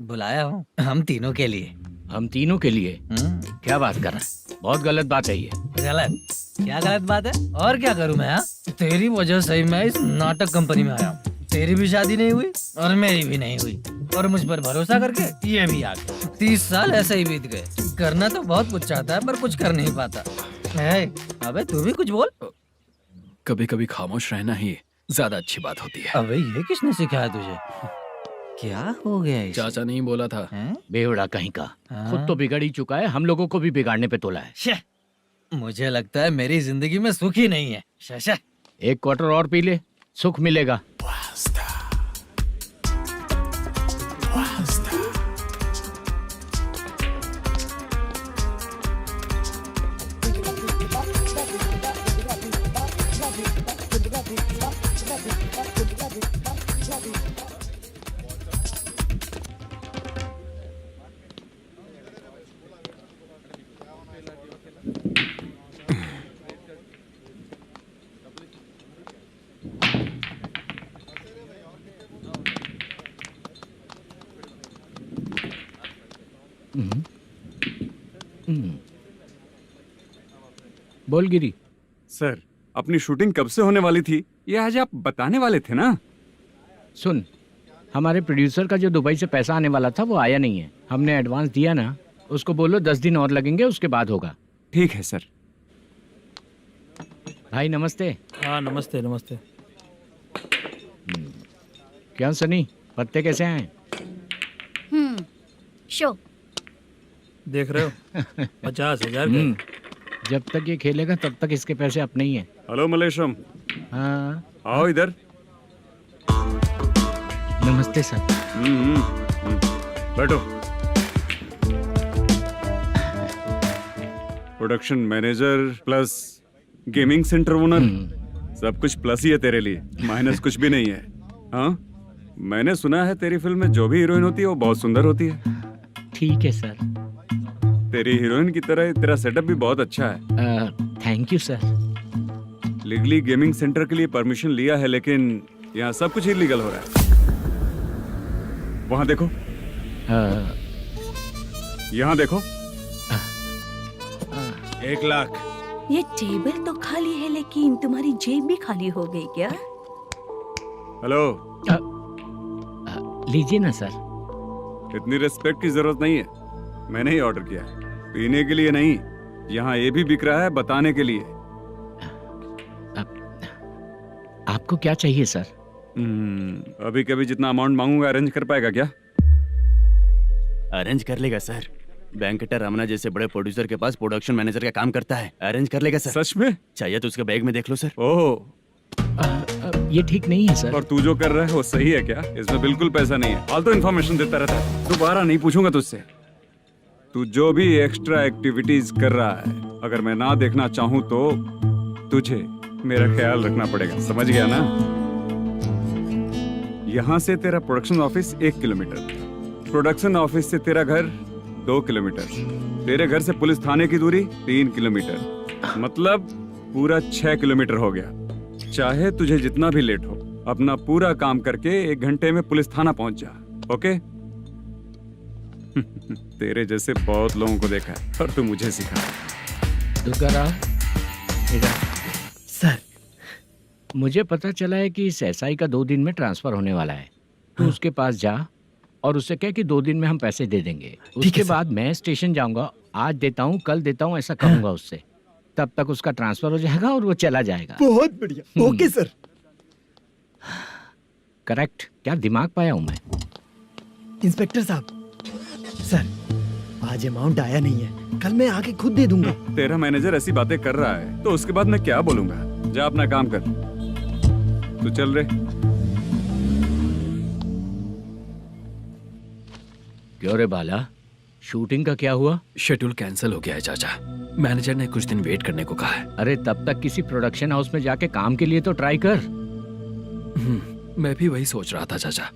बुलाया हूँ हम तीनों के लिए। हम तीनों के लिए? क्या बात कर रहा है? बहुत गलत बात है ये। गलत? क्या गलत बात है? और क्या करूँ मैं? तेरी वजह से ही मैं इस नाटक कंपनी में आया हूँ। तेरी भी शादी नहीं हुई और मेरी भी नहीं हुई, और मुझ पर भरोसा करके ये भी आ गया। 30 साल ऐसे ही बीत गए। करना तो बहुत कुछ चाहता है पर कुछ कर नहीं पाता। अबे तू भी कुछ बोल। कभी कभी खामोश रहना ही ज्यादा अच्छी बात होती है। अबे ये किसने सिखाया तुझे? क्या हो गया इसे? चाचा नहीं बोला था। बेवड़ा कहीं का। खुद तो बिगड़ ही चुका है, हम लोगों को भी बिगाड़ने पे तोला है। मुझे लगता है मेरी जिंदगी में सुख ही नहीं है। शशा, 1 क्वार्टर और पी ले, सुख मिलेगा। बोल गिरी। सर, अपनी शूटिंग कब से होने वाली थी, ये आज आप बताने वाले थे ना? सुन, हमारे प्रोड्यूसर का जो दुबई से पैसा आने वाला था वो आया नहीं है। हमने एडवांस दिया ना, उसको बोलो 10 दिन और लगेंगे, उसके बाद होगा। ठीक है सर। भाई नमस्ते। हाँ नमस्ते नमस्ते। क्या सनी, पत्ते कैसे हैं? शो देख रहे हो 50,000 का। जब तक ये खेलेगा तब तक इसके पैसे अपने ही हैं। हेलो मलेशम। हाँ आओ इधर। नमस्ते सर। बैठो। Production manager plus gaming centre owner, सब कुछ प्लस ही है तेरे लिए, माइनस कुछ भी नहीं है। हाँ, मैंने सुना है तेरी फिल्म में जो भी हीरोइन होती है वो बहुत सुंदर होती है। ठीक है सर। तेरी हीरोइन की तरह तेरा सेटअप भी बहुत अच्छा है। Thank you sir. Legally gaming centre के लिए परमिशन लिया है, लेकिन यहाँ सब कुछ इलीगल हो रहा है। वहाँ देखो। यहाँ देखो। 1 लाख। ये टेबल तो खाली है लेकिन तुम्हारी जेब भी खाली हो गई क्या? हेलो। लीजिए ना सर। इतनी रिस्पेक्ट की जरूरत नहीं है, मैंने ही ऑर्डर किया है। पीने के लिए नहीं, यहाँ ये भी बिक रहा है बताने के लिए। आपको क्या चाहिए सर? अभी कभी जितना अमाउंट मांगूंगा अरेंज कर पाएगा क्या? अरेंज कर लेगा सर। वेंकटर रमना जैसे बड़े प्रोड्यूसर के पास प्रोडक्शन मैनेजर का काम करता है, अरेंज कर लेगा सर। सच में? चाहिए तो उसके बैग में देख लो सर। ओह, ये ठीक नहीं है सर। और तू जो कर रहा है वो सही है क्या? इसमें बिल्कुल पैसा नहीं है, फालतू इन्फॉर्मेशन देता रहता है। दोबारा नहीं पूछूंगा तुझसे। तू जो भी एक्स्ट्रा एक्टिविटीज कर रहा है, अगर मैं ना देखना चाहूँ तो तुझे मेरा ख्याल रखना पड़ेगा, समझ गया ना? यहाँ से तेरा production office 1 kilometre, production office से तेरा घर 2 किलोमीटर, तेरे घर से पुलिस थाने की दूरी 3 किलोमीटर, मतलब पूरा 6 किलोमीटर हो गया। चाहे तुझे जितना भी लेट हो, अपना पूरा काम करके 1 घंटे में पुलिस थाना पहुंच जा, ओके? तेरे जैसे बहुत लोगों को देखा है और तू मुझे सिखा। सर, मुझे पता चला है कि इस एसआई का 2 दिन में ट्रांसफर होने वाला है। तो उसके पास जा और उससे कह कि 2 दिन में हम पैसे दे देंगे। उसके बाद मैं स्टेशन जाऊंगा, आज देता हूँ कल देता हूँ ऐसा कहूंगा उससे। तब तक उसका ट्रांसफर हो जाएगा और वो चला जाएगा। बहुत बढ़िया, ओके सर। करेक्ट। क्या दिमाग पाया हूँ मैं। इंस्पेक्टर साहब, सर आज अमाउंट आया नहीं है, कल मैं आके खुद दे दूंगा। तेरा मैनेजर ऐसी बातें कर रहा है तो उसके बाद मैं क्या बोलूंगा? जा अपना काम कर। तू चल रे। क्यों रे बाला, शूटिंग का क्या हुआ? शेड्यूल कैंसिल हो गया है चाचा। मैनेजर ने कुछ दिन वेट करने को कहा है। अरे तब तक किसी प्रोडक्शन हाउस में जाके काम के लिए तो ट्राई कर। मैं भी वही सोच रहा था चाचा।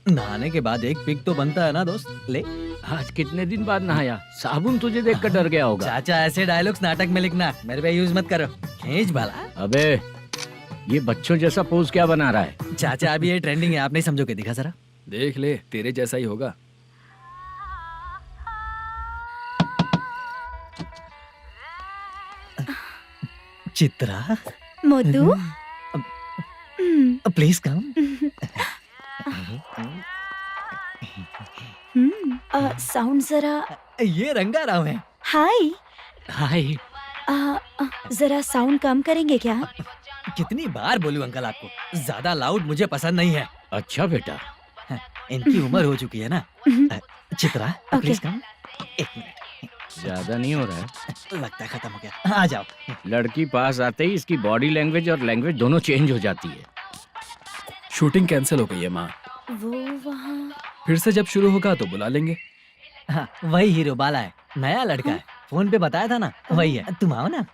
नहाने के बाद एक पिक तो बनता है ना दोस्त। ले, आज कितने दिन बाद नहाया? साबुन तुझे देखकर डर गया होगा। चाचा ऐसे डायलॉग्स नाटक में लिखना, मेरे पे यूज मत करो। खींच बाला। अबे ये बच्चों जैसा पोज क्या बना रहा है? चाचा अभी ये ट्रेंडिंग है, आप नहीं समझोगे। दिखा जरा। देख ले, तेरे जैसा ही होगा। Chitra, Modu, please come. Sound जरा। ये रंगाराव है। हाय। हाय। जरा साउंड कम करेंगे क्या? कितनी बार बोलूं अंकल आपको, ज्यादा लाउड मुझे पसंद नहीं है। अच्छा बेटा, इनकी उम्र हो चुकी है ना। Chitra please come. एक मिनट, ज्यादा नहीं हो रहा है? लगता है खत्म हो गया। आ जाओ। लड़की पास आते ही इसकी बॉडी लैंग्वेज और लैंग्वेज दोनों चेंज हो जाती है। शूटिंग कैंसिल हो गई है माँ। वो वहाँ। फिर से जब शुरू होगा तो बुला लेंगे। हाँ, वही हीरो बाला है, नया लड़का है। फोन पे बताया था ना, वही है। तुम आओ ना।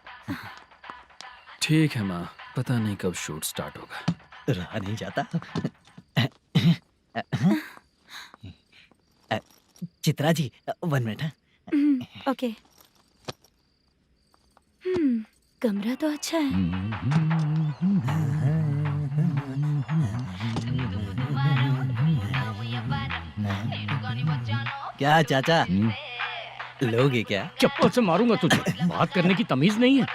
ठीक है माँ, पता नहीं कब शूट स्टार्ट होगा। रहा नहीं जाता। चित्रा जी 1 मिनट। ओके। कमरा तो अच्छा है। क्या चाचा, लोगे क्या? चप्पल से मारूंगा तुझे। बात करने की तमीज नहीं है।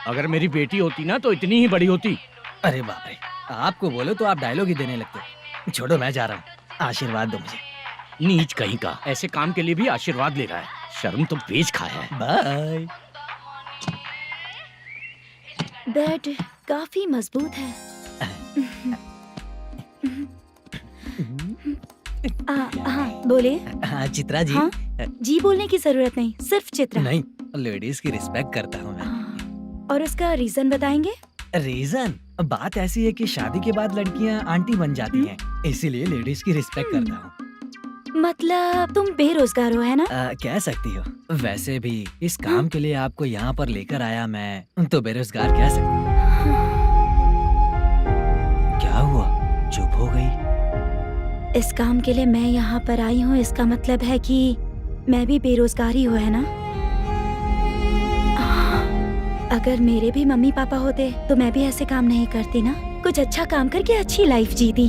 अगर मेरी बेटी होती ना तो इतनी ही बड़ी होती। अरे बाप रे, आपको बोलो तो आप डायलॉग ही देने लगते। छोड़ो, मैं जा रहा हूँ। आशीर्वाद दो मुझे। नीच कहीं का, ऐसे काम के लिए भी आशीर्वाद ले रहा है। शर्म तो पेच खाया है। बाय। बेड काफी मजबूत है। हाँ बोले। हाँ चित्रा जी। हाँ? जी बोलने की जरूरत नहीं, सिर्फ चित्रा। नहीं, लेडीज की रिस्पेक्ट करता हूँ मैं। और उसका रीजन बताएंगे? रीजन? बात ऐसी है कि शादी के बाद लड़कियाँ आंटी बन जाती हैं, इसीलिए लेडीज की रिस्पेक्ट करता हूँ। मतलब तुम बेरोजगार हो, है ना? कह सकती हो। वैसे भी इस काम के लिए आपको यहाँ पर लेकर आया मैं, तो बेरोजगार कह सकती हूँ। क्या हुआ, चुप हो गई? इस काम के लिए मैं यहाँ पर आई हूँ, इसका मतलब है कि मैं भी बेरोजगार ही हूँ, है ना? अगर मेरे भी मम्मी पापा होते तो मैं भी ऐसे काम नहीं करती ना। कुछ अच्छा काम करके अच्छी लाइफ जीती।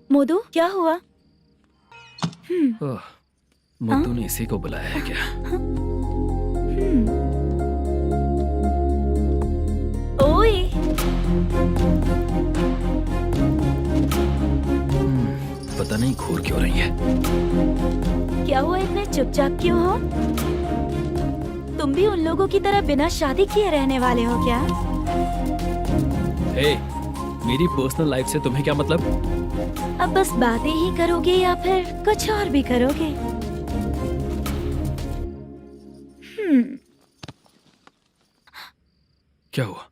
मोदू, क्या हुआ? मोदू ने इसी को बुलाया है क्या? ओए। पता नहीं घूर क्यों रही है। क्या हुआ, इतने चुपचाप क्यों हो? तुम भी उन लोगों की तरह बिना शादी किए रहने वाले हो क्या? हे, मेरी पर्सनल लाइफ से तुम्हें क्या मतलब? अब बस बातें ही करोगे या फिर कुछ और भी करोगे? क्या हुआ?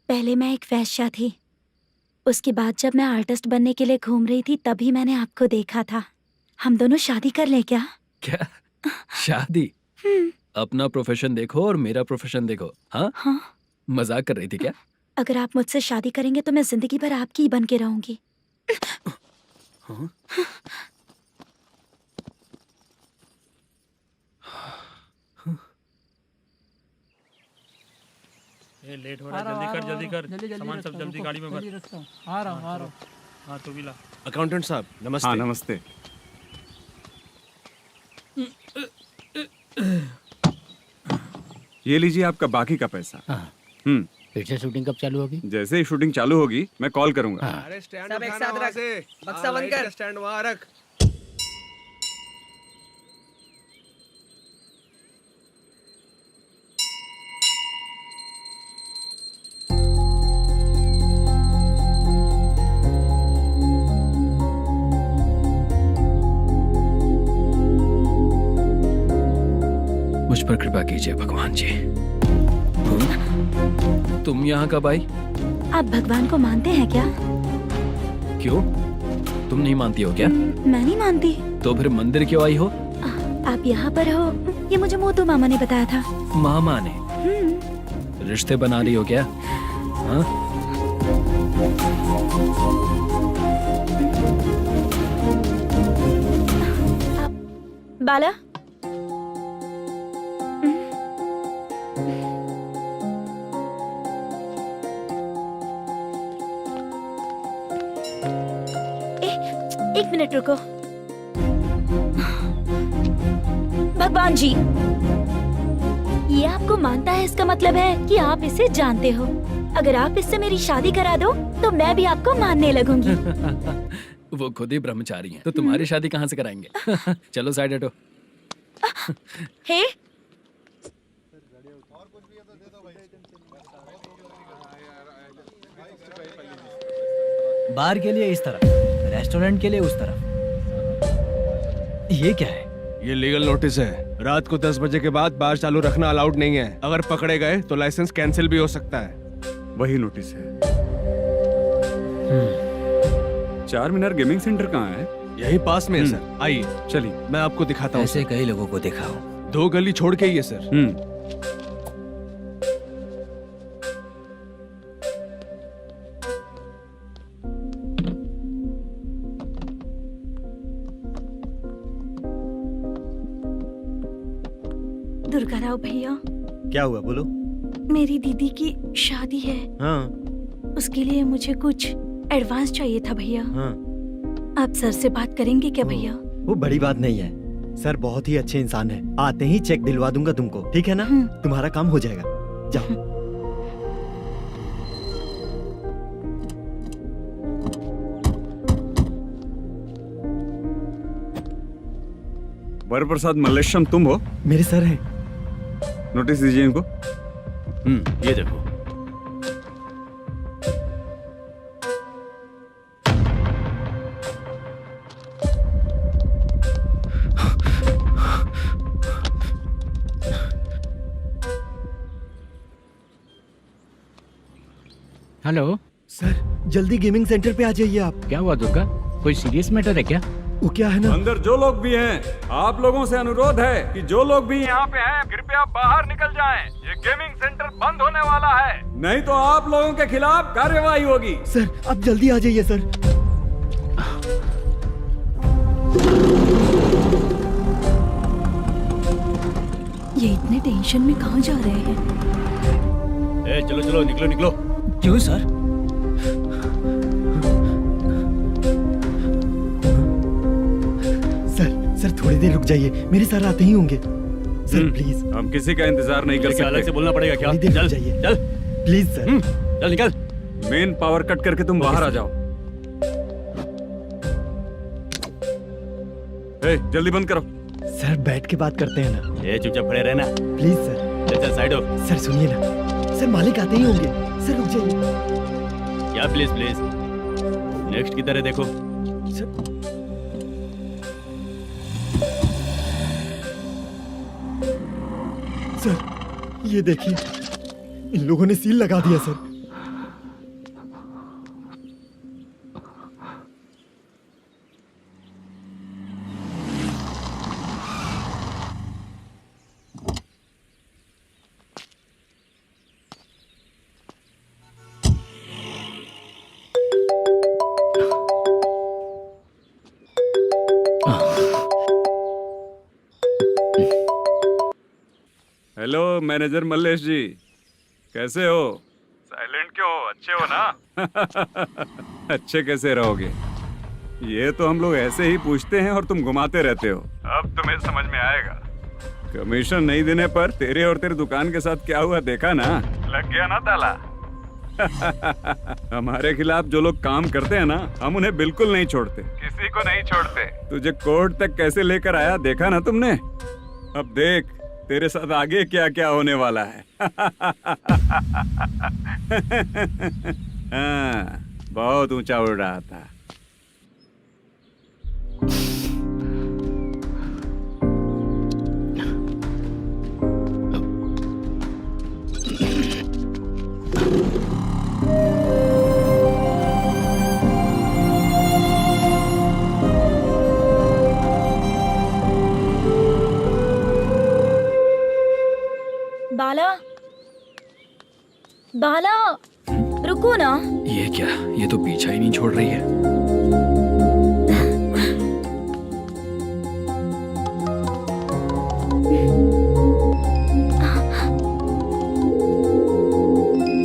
पहले मैं एक वेश्या थी, उसके बाद जब मैं आर्टिस्ट बनने के लिए घूम रही थी तभी मैंने आपको देखा था। हम दोनों शादी कर ले क्या? क्या शादी? अपना प्रोफेशन देखो और मेरा प्रोफेशन देखो। हाँ? हाँ। मजाक कर रही थी क्या? अगर आप मुझसे शादी करेंगे तो मैं जिंदगी भर आपकी ही बन के रहूंगी। हाँ? ये लेट हो रहा है, जल्दी कर। सामान सब जल्दी गाड़ी में भर। आ रहा हूँ। हाँ तू भी ला। अकाउंटेंट साहब नमस्ते। हाँ नमस्ते। ये लीजिए आपका बाकी का पैसा। फिर से शूटिंग कब चालू होगी? जैसे ही शूटिंग चालू होगी मैं कॉल करूंगा। अरे स्टैंड सब एक साथ रख, बक्सा बंद कर। स्टैंड वहाँ रख। मुझ पर कृपा कीजिए भगवान जी। तुम यहाँ कब आई? आप भगवान को मानते हैं क्या? क्यों? तुम नहीं मानती हो क्या? मैं नहीं मानती। तो फिर मंदिर क्यों आई हो? आप यहाँ पर हो ये मुझे मोटू मामा ने बताया था। मामा ने? रिश्ते बना रही हो क्या? हाँ? बाला, एक मिनट रुको। भगवान जी, ये आपको मानता है, इसका मतलब है कि आप इसे जानते हो। अगर आप इससे मेरी शादी करा दो तो मैं भी आपको मानने लगूंगी। वो खुद ही ब्रह्मचारी हैं, तो तुम्हारी शादी कहाँ से कराएंगे? चलो साइड हटो। हे, बार के लिए इस तरफ, रेस्टोरेंट के लिए उस तरफ। ये क्या है? ये लीगल नोटिस है। रात को 10 बजे के बाद बार चालू रखना अलाउड नहीं है। अगर पकड़े गए तो लाइसेंस कैंसिल भी हो सकता है। वही नोटिस है। चार मीनार गेमिंग सेंटर कहाँ है? यही पास में है सर। आइए चलिए मैं आपको दिखाता हूँ। ऐसे कई लोगों को देखा हूँ। 2 गली छोड़ के ही है सर। दुर्गा राव भैया, क्या हुआ बोलो। मेरी दीदी की शादी है। हाँ उसके लिए मुझे कुछ एडवांस चाहिए था भैया। हाँ आप सर से बात करेंगे क्या भैया? वो बड़ी बात नहीं है। सर बहुत ही अच्छे इंसान है। आते ही चेक दिलवा दूंगा तुमको, ठीक है ना? तुम्हारा काम हो जाएगा। जाओ। वरप्रसाद मल्लेश्वरम तुम हो? मेरे सर हैं। नोटिस दीजिए इनको। ये देखो। हेलो सर, जल्दी गेमिंग सेंटर पे आ जाइए आप। क्या हुआ दुर्गा? कोई सीरियस मैटर है क्या? वो क्या है ना, अंदर जो लोग भी हैं, आप लोगों से अनुरोध है कि जो लोग भी यहाँ पे हैं, कृपया बाहर निकल जाएं। ये गेमिंग सेंटर बंद होने वाला है, नहीं तो आप लोगों के खिलाफ कार्यवाही होगी। सर आप जल्दी आ जाइए सर। ये इतने टेंशन में कहाँ जा रहे हैं? चलो चलो निकलो निकलो। क्यों सर? सर थोड़ी देर रुक जाइए, मेरे सर आते ही होंगे। Sir please. हम किसी का इंतजार नहीं कर सकते। अलग से बोलना पड़ेगा क्या? चल जाइए, चल प्लीज सर। चल निकल। मेन पावर कट करके तुम बाहर आ जाओ। जल्दी बंद करो। सर बैठ के बात करते हैं ना। ये चुपचाप खड़े रहना प्लीज सर। चल साइड हो। सर सुनिए ना, सर मालिक आते ही होंगे। सर रुक जाइए। क्या प्लीज प्लीज? नेक्स्ट की तरह देखो। सर ये देखिए, इन लोगों ने सील लगा दिया सर। हेलो मैनेजर मल्लेश जी, कैसे हो? साइलेंट क्यों हो? अच्छे हो ना? अच्छे कैसे रहोगे? ये तो हम लोग ऐसे ही पूछते हैं और तुम घुमाते रहते हो। अब तुम्हें समझ में आएगा। कमीशन नहीं देने पर तेरे और तेरी दुकान के साथ क्या हुआ देखा ना? लग गया ना ताला। हमारे खिलाफ जो लोग काम करते हैं ना, हम उन्हें बिल्कुल नहीं छोड़ते, किसी को नहीं छोड़ते। तुझे कोर्ट तक कैसे लेकर आया देखा ना तुमने? अब देख तेरे साथ आगे क्या क्या होने वाला है। हाँ, बहुत ऊंचा उड़ रहा था। बाला रुको ना। ये क्या, ये तो पीछा ही नहीं छोड़ रही है।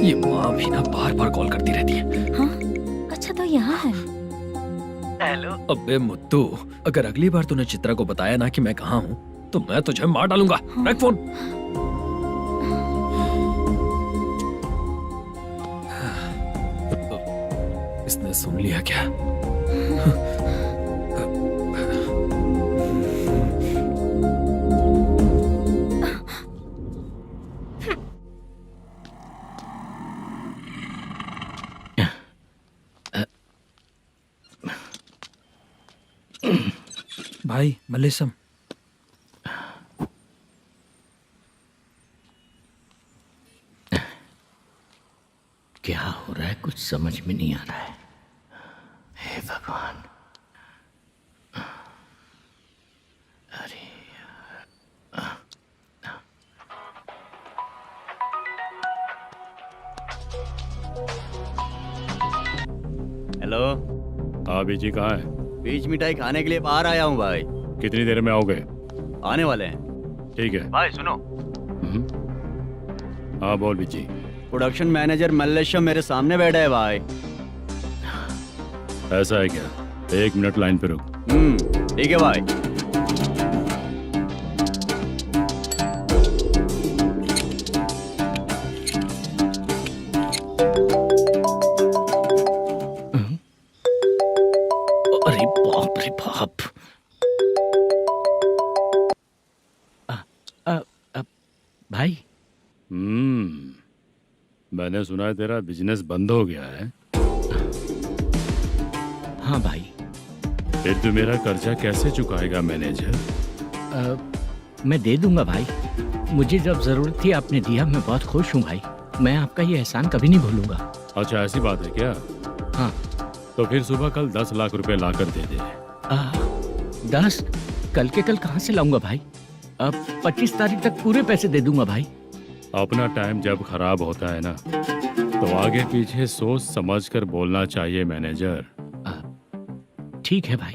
ये माँ भी ना बार बार कॉल करती रहती है। हाँ अच्छा तो यहाँ है। हेलो। अबे मुत्तू, अगर अगली बार तूने चित्रा को बताया ना कि मैं कहाँ हूँ तो मैं तुझे मार डालूंगा। रख फोन। इसने सुन लिया क्या? भाई मल्लेशम, क्या हो रहा है कुछ समझ में नहीं आ रहा है। हे भगवान। अरे हेलो। हाँ बीजी कहाँ है? बीच मिठाई खाने के लिए बाहर आया हूँ भाई। कितनी देर में आओगे? आने वाले हैं। ठीक है। भाई सुनो, हाँ बोल बीजी। प्रोडक्शन मैनेजर मल्लेशम मेरे सामने बैठा है भाई। ऐसा है क्या? 1 मिनट लाइन पे रुक। ठीक है भाई। अरे बाप रे बाप। भाई मैंने सुना है तेरा बिजनेस बंद हो गया है। हाँ भाई। फिर तू मेरा कर्जा कैसे चुकाएगा मैनेजर? मैं दे दूंगा भाई। मुझे जब जरूरत थी आपने दिया, मैं बहुत खुश हूँ भाई। मैं आपका ये एहसान कभी नहीं भूलूंगा। अच्छा ऐसी बात है क्या? हाँ। तो फिर सुबह कल 10 लाख रुपए लाकर दे दे। 10? कल के कल कहाँ से लाऊंगा भाई? अब 25 तारीख तक पूरे पैसे दे दूंगा भाई। अपना टाइम जब खराब होता है ना तो आगे पीछे सोच समझ कर बोलना चाहिए मैनेजर। ठीक है भाई।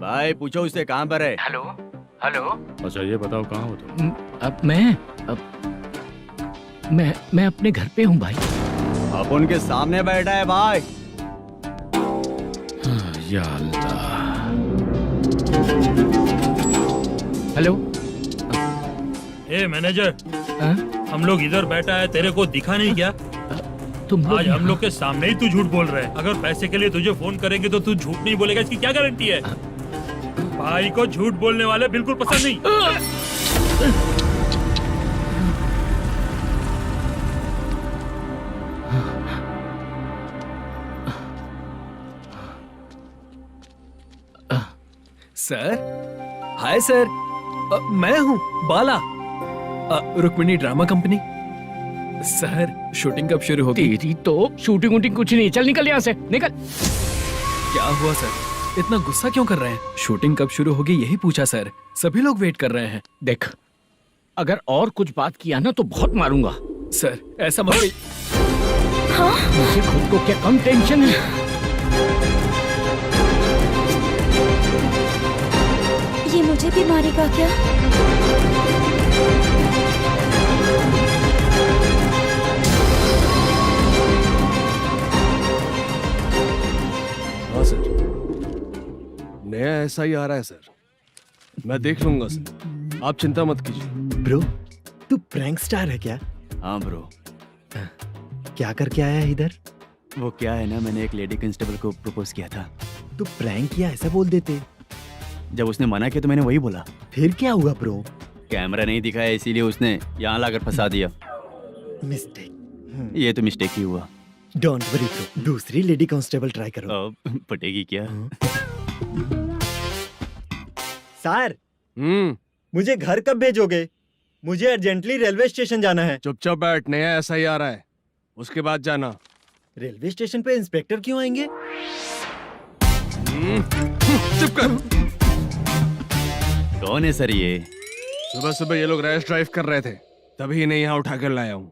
भाई पूछो उससे कहाँ पर है। Hello hello. अच्छा ये बताओ कहाँ हो तुम? अब मैं अपने घर पे हूँ भाई। अब उनके सामने बैठा है भाई। या अल्लाह। हेलो। ए मैनेजर, हम लोग इधर बैठा है, तेरे को दिखा नहीं क्या? तुम आज हम लोग के सामने ही तू झूठ बोल रहा है। अगर पैसे के लिए तुझे फोन करेंगे तो तू झूठ नहीं बोलेगा, इसकी क्या गारंटी है? भाई को झूठ बोलने वाले बिल्कुल पसंद नहीं। सर, हाय सर, मैं हूँ Bala, Rukmini drama company. Sir shooting कब शुरू होगी? तेरी तो शूटिंग वूटिंग कुछ नहीं। चल निकल यहाँ से, निकल। क्या हुआ सर, इतना गुस्सा क्यों कर रहे हैं? शूटिंग कब शुरू होगी यही पूछा सर, सभी लोग वेट कर रहे हैं। देख, अगर और कुछ बात किया ना तो बहुत मारूंगा। सर ऐसा मत। हाँ? मुझे खुद को क्या कम टेंशन है? ये मुझे भी मारेगा क्या? हाँ सर, नया ऐसा ही आ रहा है सर। मैं देख लूंगा सर, आप चिंता मत कीजिए। ब्रो, तू प्रैंक स्टार है क्या? हाँ ब्रो। क्या करके आया है इधर? वो क्या है ना, मैंने एक लेडी कांस्टेबल को प्रपोज किया था। तू प्रैंक किया ऐसा बोल देते। जब उसने मना किया तो मैंने वही बोला। फिर क्या हुआ ब्रो? कैमरा नहीं दिखाया इसीलिए उसने यहाँ लाकर फंसा दिया। मिस्टेक। ये तो मिस्टेक ही हुआ। डोंट वरी ब्रो, दूसरी लेडी कांस्टेबल ट्राई करो। पटेगी क्या? सर, मुझे घर कब भेजोगे? मुझे अर्जेंटली रेलवे स्टेशन जाना है। चुपचाप बैठ, नया ऐसा ही आ रहा है, उसके बाद जाना। रेलवे स्टेशन पे इंस्पेक्टर क्यों आएंगे? चुप कर। कौन है सर ये? सुबह सुबह ये लोग रैश ड्राइव कर रहे थे, तभी इन्हें यहाँ उठा कर लाया हूँ।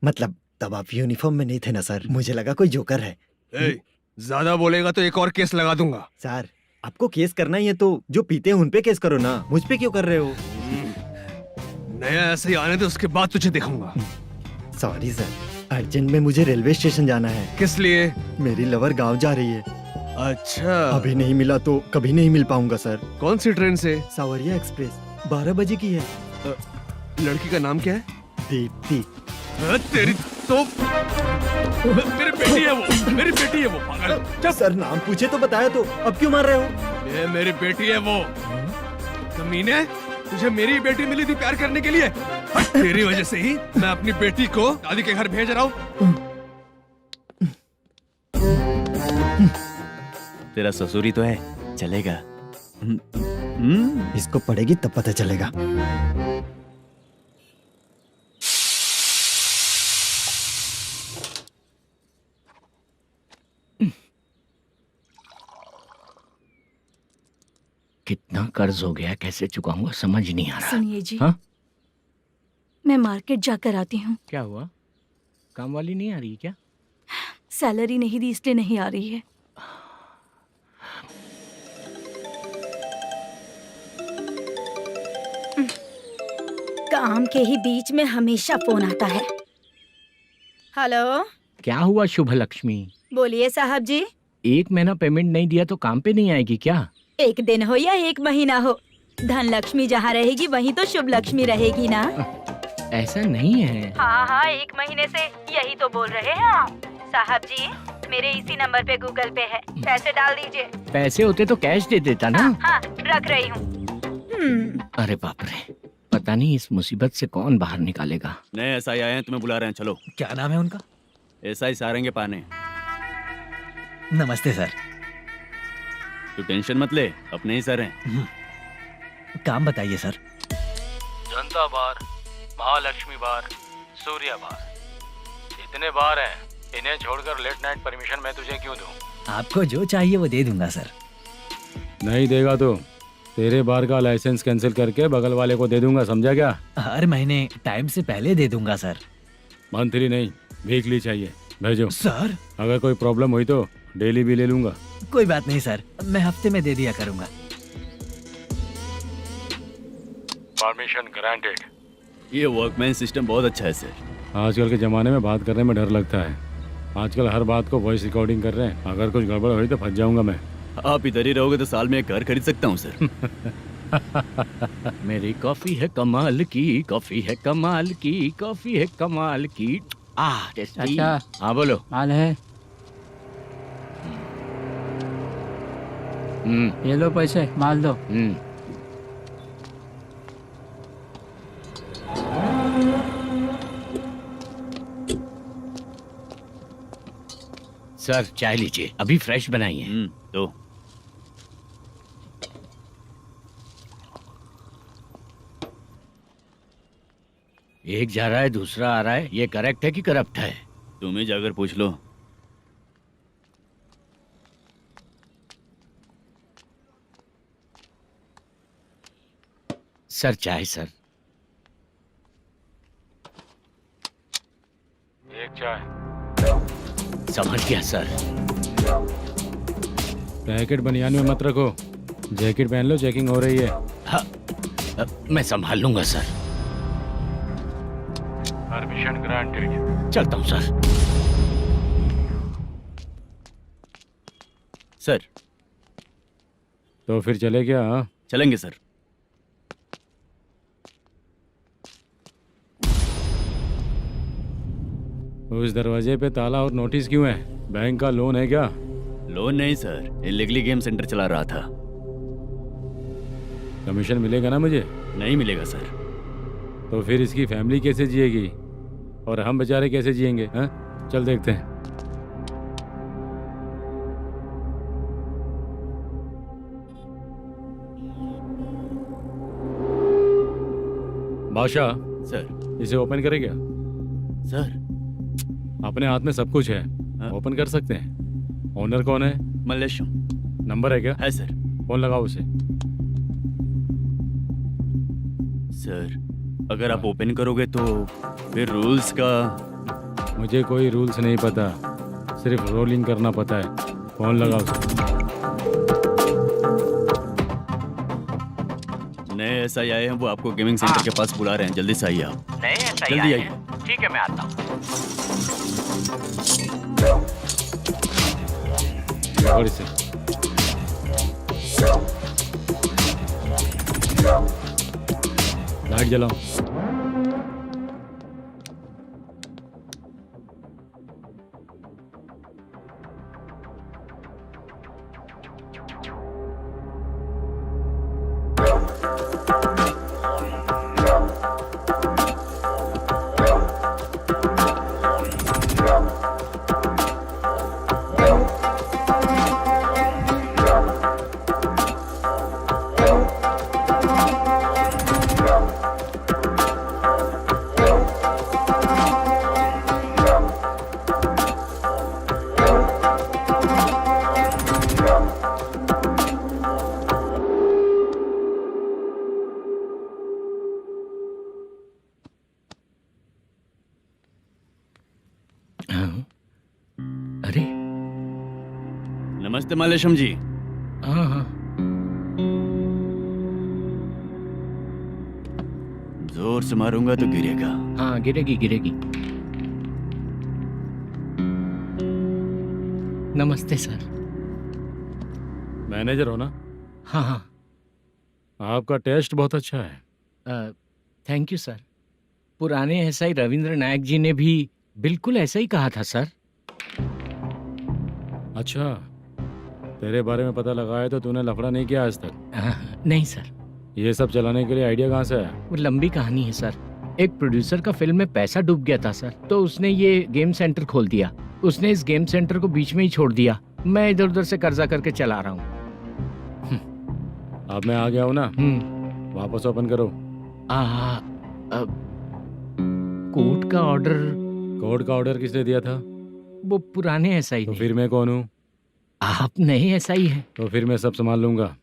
मतलब तब आप यूनिफॉर्म में नहीं थे ना सर, मुझे लगा कोई जोकर है। ज्यादा बोलेगा तो एक और केस लगा दूंगा। सर आपको केस करना ही है तो जो पीते हैं उन पे केस करो ना, मुझ पे क्यों कर रहे हो? नया ऐसे ही आने दे, उसके बाद तुझे दिखाऊंगा। सॉरी सर, अर्जेंट में मुझे रेलवे स्टेशन जाना है। किस लिए? मेरी लवर गांव जा रही है। अच्छा, अभी नहीं मिला तो कभी नहीं मिल पाऊंगा सर। कौन सी ट्रेन से? सावरिया एक्सप्रेस, 12 बजे की है। लड़की का नाम क्या है? दीप्ति। तेरी तो मेरी बेटी है वो, मेरी बेटी है वो, पागल। सर नाम पूछे तो बताया तो अब क्यों मार रहे हो? ये मेरी बेटी है वो। कमीने, तुझे मेरी बेटी मिली थी प्यार करने के लिए। तेरी वजह से ही मैं अपनी बेटी को दादी के घर भेज रहा हूँ। तेरा ससुरी तो है, चलेगा। इसको पड़ेगी तब पता चलेगा। कितना कर्ज हो गया, कैसे चुकाऊंगा समझ नहीं आ रहा। सुनिए जी, हाँ? मैं मार्केट जाकर आती हूँ। क्या हुआ? काम वाली नहीं आ रही क्या? सैलरी नहीं दी इसलिए नहीं आ रही है। काम के ही बीच में हमेशा फोन आता है। हेलो, क्या हुआ शुभ लक्ष्मी? बोलिए साहब जी। 1 महीना पेमेंट नहीं दिया तो काम पे नहीं आएगी क्या? 1 दिन हो या 1 महीना हो, धन लक्ष्मी जहाँ रहेगी वहीं तो शुभ लक्ष्मी रहेगी ना। ऐसा नहीं है। हाँ, 1 महीने से यही तो बोल रहे हैं आप। साहब जी, मेरे इसी नंबर पे गूगल पे है, पैसे डाल दीजिए। पैसे होते तो कैश दे देता ना। हाँ, रख रही हूँ। अरे बाप रे, पता नहीं इस मुसीबत से कौन बाहर निकालेगा। नए एसआई आए हैं, तुम्हें बुला रहे हैं, चलो। क्या नाम है उनका? एसआई सारंगे पाने। नमस्ते सर। तू टेंशन मत ले, अपने ही सर हैं। काम बताइए सर। जनता बार, महालक्ष्मी बार, सूर्या बार, इतने बार हैं। इन्हें छोड़कर लेट नाइट परमिशन मैं तुझे क्यों दूं? आपको जो चाहिए वो दे दूंगा सर। नहीं देगा तो तेरे बार का लाइसेंस कैंसिल करके बगल वाले को दे दूंगा, समझा क्या? हर महीने टाइम से पहले दे दूंगा सर। मंथली नहीं, वीकली चाहिए, भेजो। सर अगर कोई प्रॉब्लम हुई तो डेली भी ले लूंगा। कोई बात नहीं सर, मैं हफ्ते में दे दिया करूंगा। Permission granted. ये वर्कमैन सिस्टम बहुत अच्छा है सर। आजकल के ज़माने में बात करने में डर लगता है। आजकल हर बात को वॉइस रिकॉर्डिंग कर रहे हैं। अगर कुछ गड़बड़ हुई तो फंस जाऊंगा मैं। आप इधर ही रहोगे तो साल में एक घर खरीद सकता हूँ सर। मेरी कॉफी है कमाल की, कॉफी है कमाल की, कॉफी है कमाल की। टेस्टी। अच्छा। हाँ बोलो। माल है। ये लो पैसे, माल दो। सर चाय लीजिए, अभी फ्रेश बनाई है। तो एक जा रहा है दूसरा आ रहा है, ये करेक्ट है कि करप्ट है? तुम ही जाकर पूछ लो। सर चाय सर। एक चाय। समझ गया सर। पैकेट बनियान में मत रखो, जैकेट पहन लो, चेकिंग हो रही है। हाँ, मैं संभाल लूंगा सर। Permission granted. चलता हूँ सर। सर तो फिर चले क्या? हाँ चलेंगे सर। उस दरवाजे पे ताला और नोटिस क्यों है? बैंक का लोन है क्या? लोन नहीं सर, इलीगली गेम सेंटर चला रहा था। कमीशन मिलेगा ना मुझे? नहीं मिलेगा सर। तो फिर इसकी फैमिली कैसे जिएगी और हम बेचारे कैसे जिएंगे? हाँ चल देखते हैं। बादशाह सर। इसे ओपन करे क्या? सर अपने हाथ में सब कुछ है, ओपन कर सकते हैं। ओनर कौन है? मल्लेशम। नंबर है क्या? है सर। फोन लगाओ उसे। सर अगर आप ओपन करोगे तो फिर रूल्स का मुझे कोई रूल्स नहीं पता, सिर्फ रोलिंग करना पता है। फोन लगाओ उसे। नए SI आए हैं, वो आपको गेमिंग सेंटर के पास बुला रहे हैं, जल्दी से आइए आप। नए SI जल्दी आए आइए। हैं। ठीक है, मैं आता हूँ। पकड़ इसे। लाइट जलाओ। अरे नमस्ते मालेशम जी। हाँ हाँ, जोर से मारूंगा तो गिरेगा। हाँ गिरेगी गिरेगी। नमस्ते सर। मैनेजर हो ना? हाँ हाँ। आपका टेस्ट बहुत अच्छा है। Thank you sir. पुराने SI रविंद्र नायक जी ने भी बिल्कुल ऐसा ही कहा था सर। अच्छा, तेरे बारे में पता लगा है तो तूने लफड़ा नहीं किया आज तक? नहीं सर। ये सब चलाने के लिए आइडिया कहाँ से आया? वो लंबी कहानी है सर। एक प्रोड्यूसर का फिल्म में पैसा डूब गया था सर, तो उसने ये गेम सेंटर खोल दिया। उसने इस गेम सेंटर को बीच में ही छोड़ दिया। मैं इधर उधर से कर्जा करके चला रहा हूँ। अब मैं आ गया हूँ ना, वापस ओपन करो। कोर्ट का ऑर्डर। कोर्ट का ऑर्डर किसने दिया था? वो पुराने SI तो ने। फिर मैं कौन हूँ? आप नए SI हैं। तो फिर मैं सब संभाल लूंगा,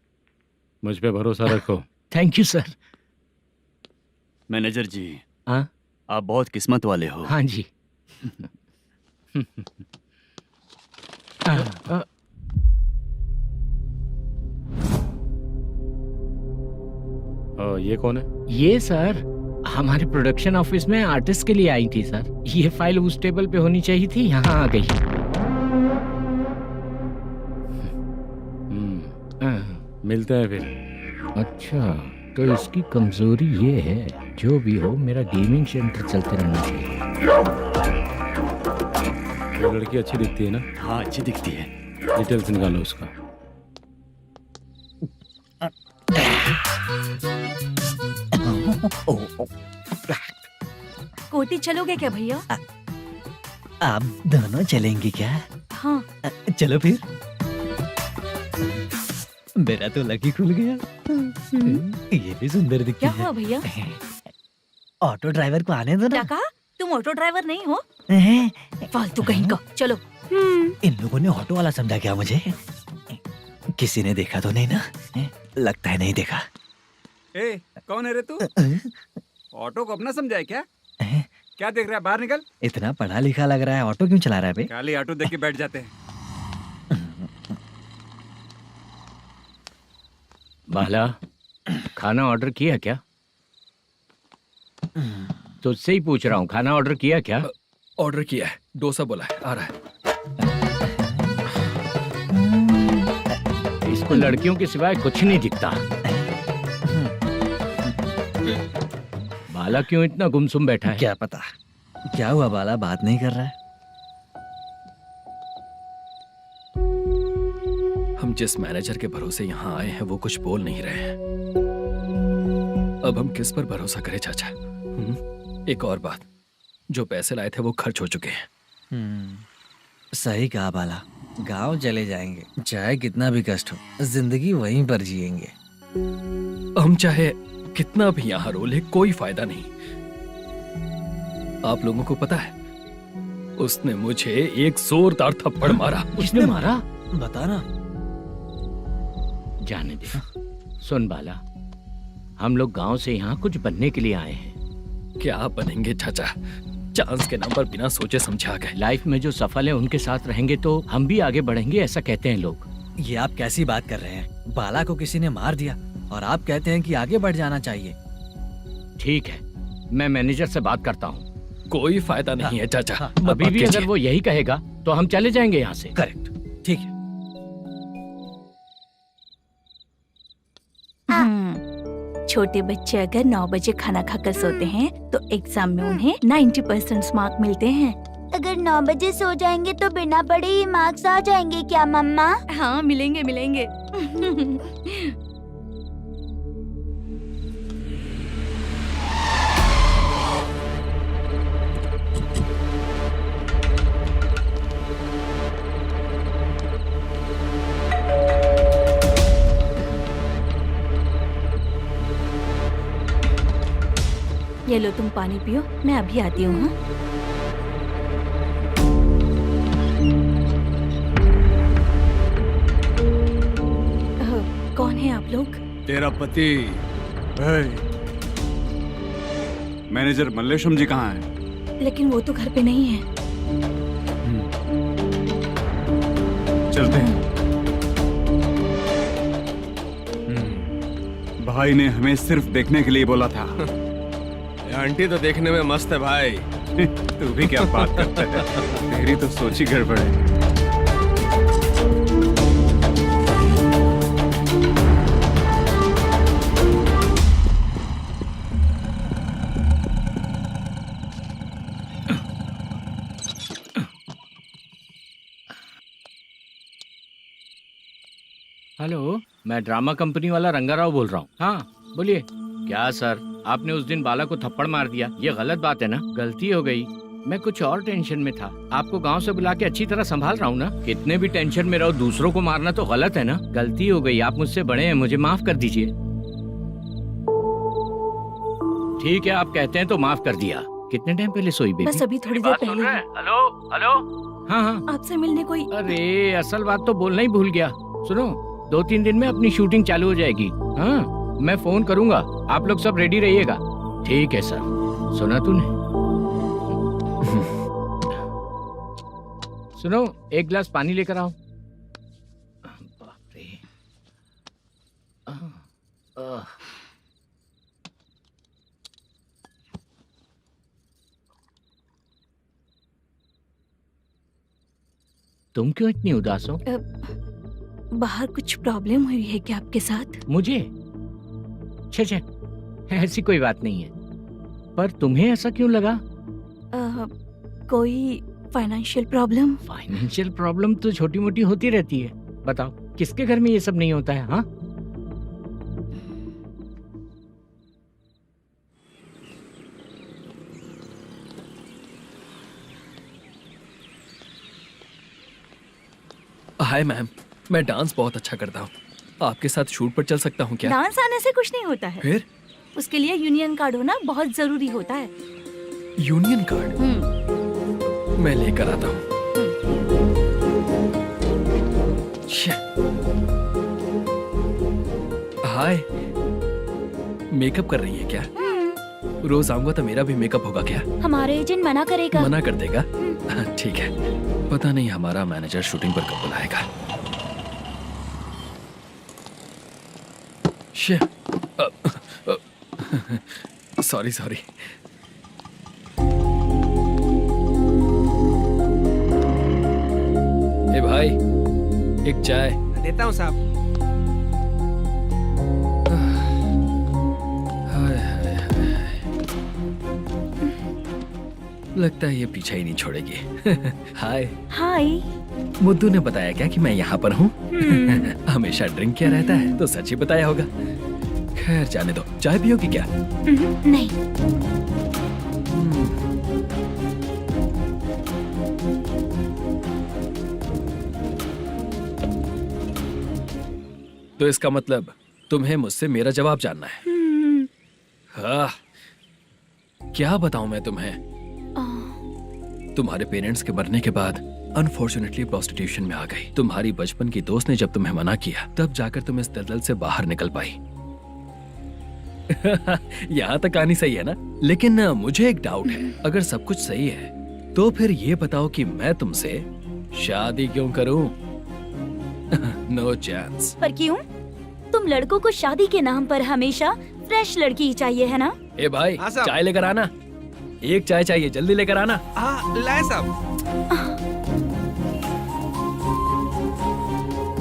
मुझ पे भरोसा रखो। Thank you sir. मैनेजर जी, हाँ आप बहुत किस्मत वाले हो। हाँ जी। ये कौन है? ये सर हमारे प्रोडक्शन ऑफिस में आर्टिस्ट के लिए आई थी सर। ये फाइल उस टेबल पे होनी चाहिए थी, यहाँ आ गई। मिलते हैं फिर। अच्छा, तो इसकी कमजोरी ये है, जो भी हो मेरा गेमिंग सेंटर चलते रहना चाहिए। वो लड़की अच्छी दिखती है ना? हाँ अच्छी दिखती है। डिटेल्स निकालो उसका। कोटी चलोगे क्या भैया? आप दोनों चलेंगे क्या? हाँ। चलो फिर। मेरा तो लकी खुल गया। ये भी सुंदर दिखती क्या है। हुआ भैया? ऑटो ड्राइवर को आने दो क्या ना। कहा? तुम ऑटो ड्राइवर नहीं हो? फालतू कहीं का। चलो। इन लोगों ने ऑटो वाला समझा क्या मुझे? किसी ने देखा तो नहीं ना? लगता है नहीं देखा। ए, कौन है रे तू? ऑटो को अपना समझा है क्या? क्या देख रहा है? बाहर निकल। इतना पढ़ा लिखा लग रहा है, ऑटो क्यों चला रहा है बे? खाली ऑटो देख के बैठ जाते हैं। बाला, खाना ऑर्डर किया क्या? तुझसे ही पूछ रहा हूँ, खाना ऑर्डर किया क्या? ऑर्डर किया है, डोसा बोला है, आ रहा है। इसको लड़कियों के सिवाय कुछ नहीं दिखता। बाला क्यों इतना गुमसुम बैठा है? क्या पता क्या हुआ, बाला बात नहीं कर रहा है। हम जिस मैनेजर के भरोसे यहाँ आए हैं वो कुछ बोल नहीं रहे हैं। अब हम किस पर भरोसा करें चाचा? एक और बात, जो पैसे लाए थे वो खर्च हो चुके हैं। सही कहा बाला, गांव चले जाएंगे, चाहे कितना भी कष्ट हो, जिंदगी वहीं पर जिएंगे। हम चाहे कितना भी यहाँ रो ले, कोई फायदा नहीं। आप लोगों को पता है, उसने मुझे एक जोरदार थप्पड़ मारा। उसने मारा? बता ना। जाने दे। सुन बाला, हम लोग गांव से यहाँ कुछ बनने के लिए आए हैं। क्या बनेंगे चाचा? चांस के नाम पर बिना सोचे समझे आ गए। लाइफ में जो सफल है उनके साथ रहेंगे तो हम भी आगे बढ़ेंगे, ऐसा कहते हैं लोग। ये आप कैसी बात कर रहे हैं? बाला को किसी ने मार दिया और आप कहते हैं कि आगे बढ़ जाना चाहिए। ठीक है, मैं मैनेजर से बात करता हूँ। कोई फायदा नहीं है चाचा। अभी भी अगर वो यही कहेगा तो हम चले जाएंगे यहाँ से। करेक्ट, ठीक है। छोटे बच्चे अगर 9 बजे खाना खाकर सोते हैं तो एग्जाम में उन्हें 90% मार्क मिलते हैं। अगर 9 बजे सो जाएंगे तो बिना पढ़े ही मार्क्स आ जाएंगे क्या मम्मा? हाँ, मिलेंगे मिलेंगे। ये लो, तुम पानी पियो, मैं अभी आती हूँ। हाँ? कौन है आप लोग? तेरा पति। मैनेजर मल्लेशम जी कहाँ हैं? लेकिन वो तो घर पे नहीं है। चलते हैं। भाई ने हमें सिर्फ देखने के लिए बोला था। आंटी तो देखने में मस्त है भाई। तू भी क्या बात करता है? तेरी तो सोच ही गड़बड़ है। हेलो, मैं ड्रामा कंपनी वाला रंगाराव बोल रहा हूँ। हाँ बोलिए। क्या सर, आपने उस दिन बाला को थप्पड़ मार दिया, ये गलत बात है ना? गलती हो गई, मैं कुछ और टेंशन में था। आपको गांव से बुला के अच्छी तरह संभाल रहा हूँ ना। कितने भी टेंशन में रहो, दूसरों को मारना तो गलत है ना। गलती हो गई, आप मुझसे बड़े हैं, मुझे माफ कर दीजिए। ठीक है, आप कहते हैं तो माफ कर दिया। कितने टाइम पहले सोई बेबी? बस अभी थोड़ी देर पहले। Hello hello. हाँ हाँ, आपसे मिलने कोई। अरे असल बात तो बोलना ही भूल गया। सुनो, 2-3 दिन में अपनी शूटिंग चालू हो जाएगी। हाँ, मैं फोन करूंगा, आप लोग सब रेडी रहिएगा। ठीक है सर। सुना तूने? सुनो, एक गिलास पानी लेकर आओ। बाप रे। तुम क्यों इतनी उदास हो? बाहर कुछ प्रॉब्लम हुई है क्या आपके साथ? मुझे? छे, ऐसी कोई बात नहीं है। पर तुम्हें ऐसा क्यों लगा? कोई फाइनेंशियल प्रॉब्लम? फाइनेंशियल प्रॉब्लम तो छोटी मोटी होती रहती है। बताओ, किसके घर में ये सब नहीं होता है? हाँ, हाय मैम, मैं डांस बहुत अच्छा करता हूँ। आपके साथ शूट पर चल सकता हूँ क्या? डांस आने से कुछ नहीं होता है। फिर? उसके लिए यूनियन कार्ड होना बहुत जरूरी होता है। Union card? मैं लेकर आता हूँ। हाय, मेकअप कर रही है क्या? रोज आऊंगा तो मेरा भी मेकअप होगा क्या? हमारे एजेंट मना करेगा। मना कर देगा? ठीक है, पता नहीं हमारा मैनेजर शूटिंग पर कब बुलाएगा। Sorry sorry. ए भाई, एक चाय देता हूँ साहब। लगता है ये पीछा ही नहीं छोड़ेगी। हाय। हाय। मुद्दू ने बताया क्या कि मैं यहाँ पर हूँ? हमेशा ड्रिंक किया रहता है तो सच ही बताया होगा। खैर जाने दो, चाय पियोगी क्या? नहीं। तो इसका मतलब तुम्हें मुझसे मेरा जवाब जानना है? हाँ, क्या बताऊं मैं तुम्हें? तुम्हारे पेरेंट्स के मरने के बाद अनफॉर्चुनेटली प्रोस्टिट्यूशन में आ गई। तुम्हारी बचपन की दोस्त ने जब तुम्हें मना किया, तब जाकर तुम इस दलदल से बाहर निकल पाई। यहाँ तक कहानी सही है ना, लेकिन मुझे एक डाउट है। अगर सब कुछ सही है तो फिर ये बताओ कि मैं तुमसे शादी क्यों करूं? No chance. पर क्यों? तुम लड़कों को शादी के नाम पर हमेशा फ्रेश लड़की ही चाहिए है ना? ए भाई, हाँ साहब। चाय लेकर आना। एक चाय चाहिए, जल्दी लेकर आना। हाँ लाए साहब।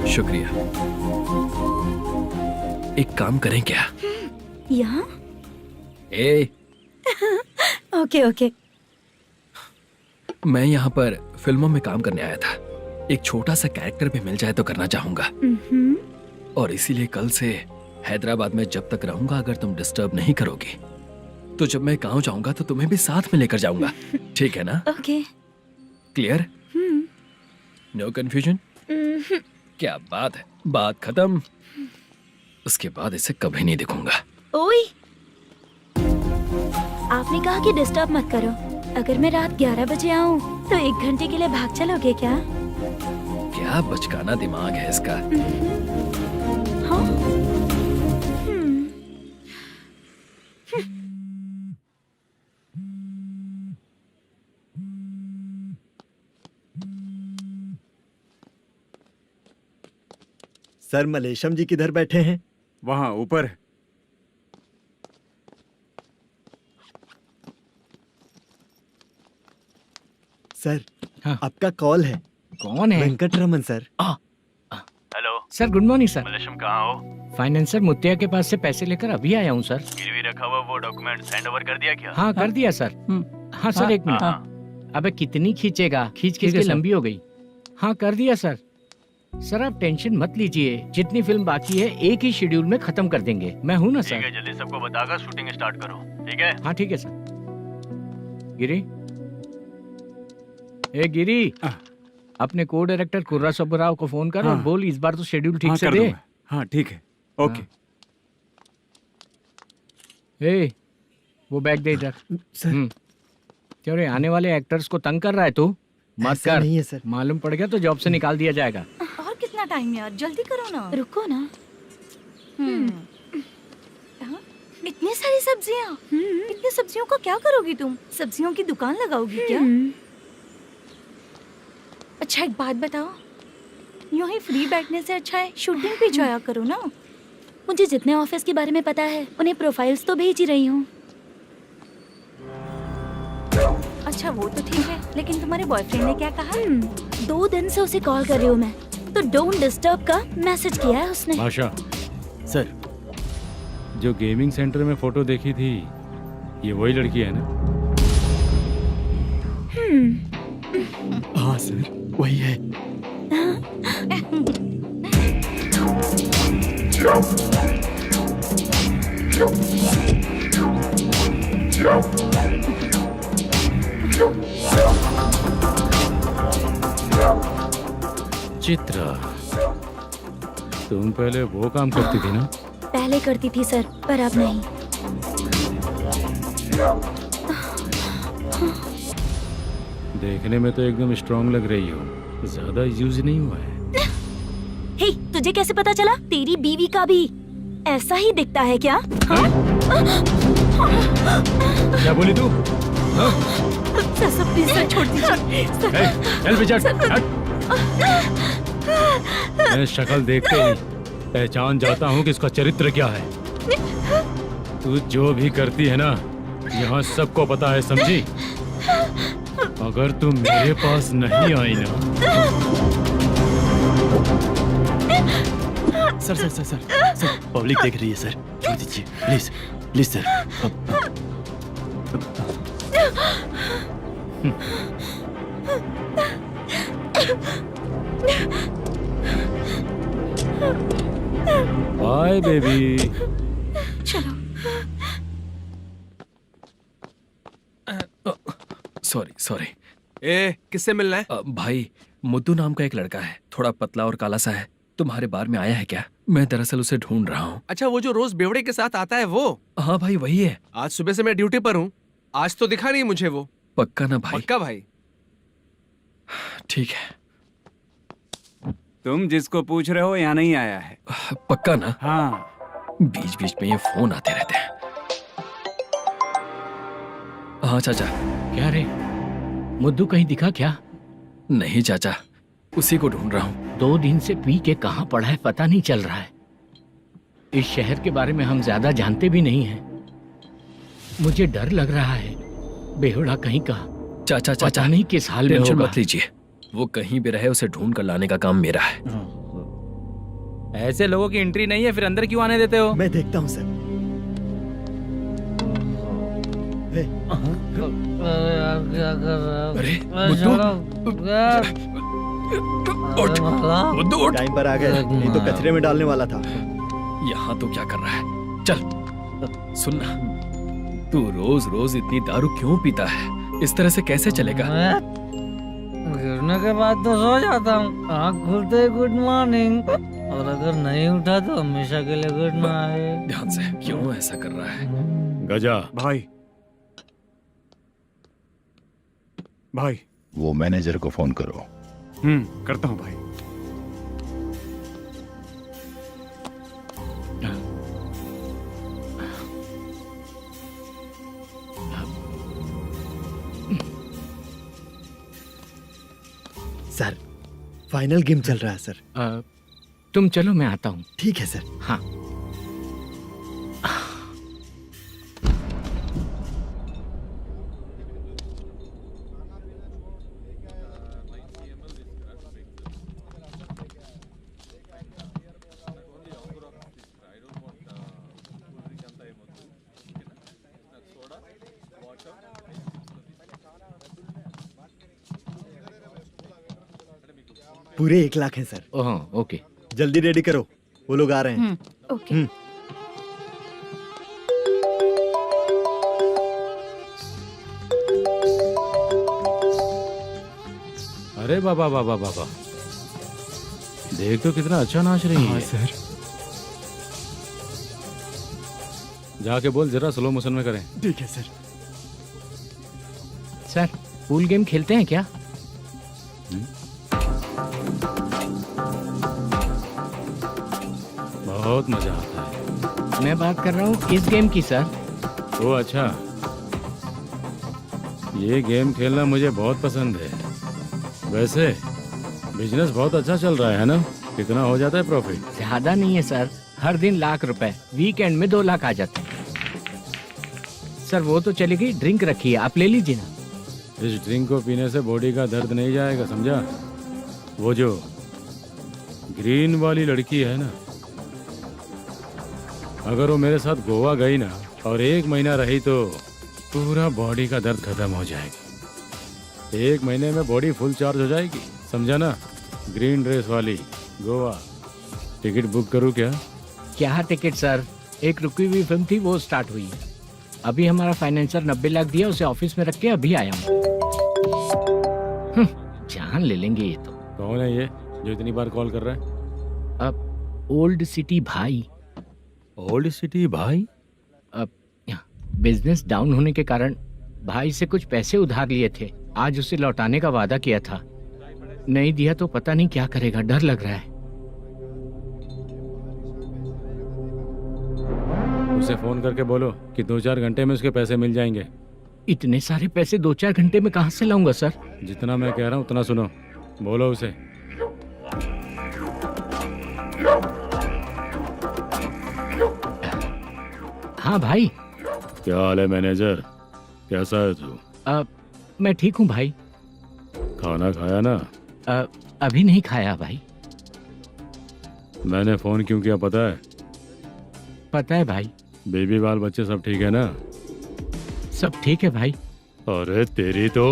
शुक्रिया। एक काम करें क्या? यहाँ? ए, ओके ओके। मैं यहाँ पर फिल्मों में काम करने आया था। एक छोटा सा कैरेक्टर भी मिल जाए तो करना चाहूंगा, और इसीलिए कल से हैदराबाद में जब तक रहूंगा, अगर तुम डिस्टर्ब नहीं करोगी तो जब मैं गांव जाऊंगा तो तुम्हें भी साथ में लेकर जाऊंगा। ठीक है ना? ओके। क्लियर? No confusion? क्या बात है, बात खत्म। उसके बाद इसे कभी नहीं दिखूंगा। ओए, आपने कहा कि डिस्टर्ब मत करो। अगर मैं रात 11 बजे आऊँ तो 1 घंटे के लिए भाग चलोगे क्या? क्या बचकाना दिमाग है इसका। हाँ? सर, मलेशम जी किधर बैठे हैं? वहाँ ऊपर। सर, आपका कॉल है। कौन है? Venkataraman sir. Hello sir, good morning sir. Malesham कहाँ हो? फाइनेंसर मुत्तिया के पास से पैसे लेकर अभी आया हूँ सर। गिरवी रखा हुआ वो डॉक्यूमेंट हैंड ओवर कर दिया क्या? हाँ, कर दिया सर। हाँ सर, 1 मिनट। अबे कितनी खींचेगा, खींच खींच के लंबी हो गई। हाँ, कर दिया सर। सर आप टेंशन मत लीजिए, जितनी फिल्म बाकी है एक ही शेड्यूल में खत्म कर देंगे। मैं हूँ ना सर। ठीक है, जल्दी सबको बताकर शूटिंग स्टार्ट करो। ठीक है? हाँ ठीक है सर। गिरी, ए गिरी, अपने को डायरेक्टर कुर्रा सुब्बराव को फोन कर और बोल इस बार तो शेड्यूल ठीक से दे। हाँ ठीक है, ओके। ए, वो बैग दे इधर। क्यों रे, आने वाले एक्टर्स को तंग कर रहा है तू? मत ऐसा कर। नहीं है सर। मालूम पड़ गया तो जॉब से निकाल दिया जाएगा। और कितना टाइम है यार, जल्दी करो ना। रुको ना। हाँ? इतनी सारी सब्जियाँ, इतनी सब्जियों का क्या करोगी तुम? सब्जियों की दुकान लगाओगी क्या? अच्छा एक बात बताओ, यूं ही फ्री बैठने से अच्छा है शूटिंग पे जाया करो ना। मुझे जितने ऑफिस के बारे में पता है उन्हें प्रोफाइल्स तो भेज ही रही हूँ। अच्छा वो तो ठीक है, लेकिन तुम्हारे बॉयफ्रेंड ने क्या कहा? 2 दिन से उसे कॉल कर रही हूँ मैं, तो डोंट डिस्टर्ब का मैसेज किया है उसने। भाषा सर, जो गेमिंग सेंटर में फोटो देखी थी, ये वही लड़की है ना? हाँ सर, वही है। चित्रा, तुम पहले वो काम करती थी ना? पहले करती थी सर, पर अब नहीं। देखने में तो एकदम स्ट्रांग लग रही हो, ज्यादा यूज नहीं हुआ है। हे, तुझे कैसे पता चला? तेरी बीवी का भी ऐसा ही दिखता है क्या? हाँ? क्या बोली तू? सर प्लीज सर, छोड़ दीजिए। चल बेटा, मैं शक्ल देखते ही पहचान जाता हूँ कि इसका चरित्र क्या है। तू जो भी करती है ना, यहाँ सबको पता है, समझी? अगर तू मेरे पास नहीं आई ना। Sir sir sir sir sir, public देख रही है सर, छोड़ दीजिए please please sir. Bye baby. चलो। Sorry sorry. ए, किससे मिलना है? भाई, मुद्दू नाम का एक लड़का है, थोड़ा पतला और काला सा है। तुम्हारे बार में आया है क्या? मैं दरअसल उसे ढूंढ रहा हूँ। अच्छा, वो जो रोज बेवड़े के साथ आता है वो? हाँ भाई, वही है। आज सुबह से मैं ड्यूटी पर हूँ, आज तो दिखा नहीं मुझे वो। पक्का ना भाई? पक्का भाई। ठीक है। तुम जिसको पूछ रहे हो यहाँ नहीं आया है। पक्का ना? हाँ। बीच बीच में ये फोन आते रहते हैं। हाँ चाचा। क्या रे, मुद्दू कहीं दिखा क्या? नहीं चाचा, उसी को ढूंढ रहा हूँ। 2 दिन से पी के कहाँ पड़ा है पता नहीं चल रहा है। इस शहर के बारे में हम ज्यादा जानते भी नहीं हैं। मुझे डर लग रहा है, बेहुड़ा कहीं का। चाचा पता नहीं किस हाल में टेंशन होगा। मत लीजिए, वो कहीं भी रहे उसे ढूंढ कर लाने का काम मेरा है। ऐसे लोगों की एंट्री नहीं है, फिर अंदर क्यों आने देते हो? मैं देखता हूँ सर। अरे मुद्दू उठ। टाइम पर आ गए, नहीं तो कचरे में डालने वाला था। यहाँ तो क्या कर रहा है? चल सुनना, तू रोज रोज इतनी दारू क्यों पीता है? इस तरह से कैसे चलेगा? गिरने के बाद तो सो जाता हूँ, आँख खुलते ही गुड मॉर्निंग, और अगर नहीं उठा तो हमेशा के लिए गुड नाइट। ध्यान से, क्यों ऐसा कर रहा है? गजा भाई, भाई वो मैनेजर को फोन करो। करता हूँ भाई। सर, फाइनल गेम चल रहा है सर। तुम चलो, मैं आता हूँ। ठीक है सर। हाँ। पूरे 1 लाख हैं सर। ओह, ओके। जल्दी रेडी करो, वो लोग आ रहे हैं। ओके। अरे बाबा बाबा बाबा, देख तो कितना अच्छा नाच रही है। सर। जाके बोल जरा स्लो मोशन में करें। ठीक है सर। सर, पूल गेम खेलते हैं क्या? बहुत मजा आता है। मैं बात कर रहा हूँ इस गेम की सर। ओ अच्छा, ये गेम खेलना मुझे बहुत पसंद है। वैसे बिजनेस बहुत अच्छा चल रहा है ना? कितना हो जाता है प्रॉफिट? ज्यादा नहीं है सर, हर दिन लाख रुपए, वीकेंड में 2 लाख आ जाते हैं। सर वो तो चलेगी, ड्रिंक रखी है, आप ले लीजिए ना। इस ड्रिंक को पीने से बॉडी का दर्द नहीं जाएगा, समझा? वो जो ग्रीन वाली लड़की है ना, अगर वो मेरे साथ गोवा गई ना और 1 महीना रही तो पूरा बॉडी का दर्द खत्म हो जाएगा। 1 महीने में बॉडी फुल चार्ज हो जाएगी, समझा ना? ग्रीन ड्रेस वाली गोवा। टिकट बुक करूँ क्या? क्या टिकट सर, एक रुकी हुई फिल्म थी, वो स्टार्ट हुई है। अभी हमारा फाइनेंसर 90 लाख दिया, उसे ऑफिस में रख के अभी आया हूँ। जान ले लेंगे ये तो। कौन है ये जो इतनी बार कॉल कर रहा है? अब ओल्ड सिटी भाई। ओल्ड सिटी भाई? अब बिजनेस डाउन होने के कारण भाई से कुछ पैसे उधार लिए थे, आज उसे लौटाने का वादा किया था। नहीं दिया तो पता नहीं क्या करेगा, डर लग रहा है। उसे फोन करके बोलो कि 2-4 घंटे में उसके पैसे मिल जाएंगे। इतने सारे पैसे 2-4 घंटे में कहाँ से लाऊंगा सर? जितना मैं कह रहा हूँ उतना सुनो, बोलो उसे। हाँ भाई। क्या हाल है मैनेजर, कैसा है तू? मैं ठीक हूँ भाई। खाना खाया ना? अभी नहीं खाया भाई। मैंने फोन क्यों किया पता है? पता है भाई। बेबी बाल बच्चे सब ठीक है ना? सब ठीक है भाई। अरे तेरी तो,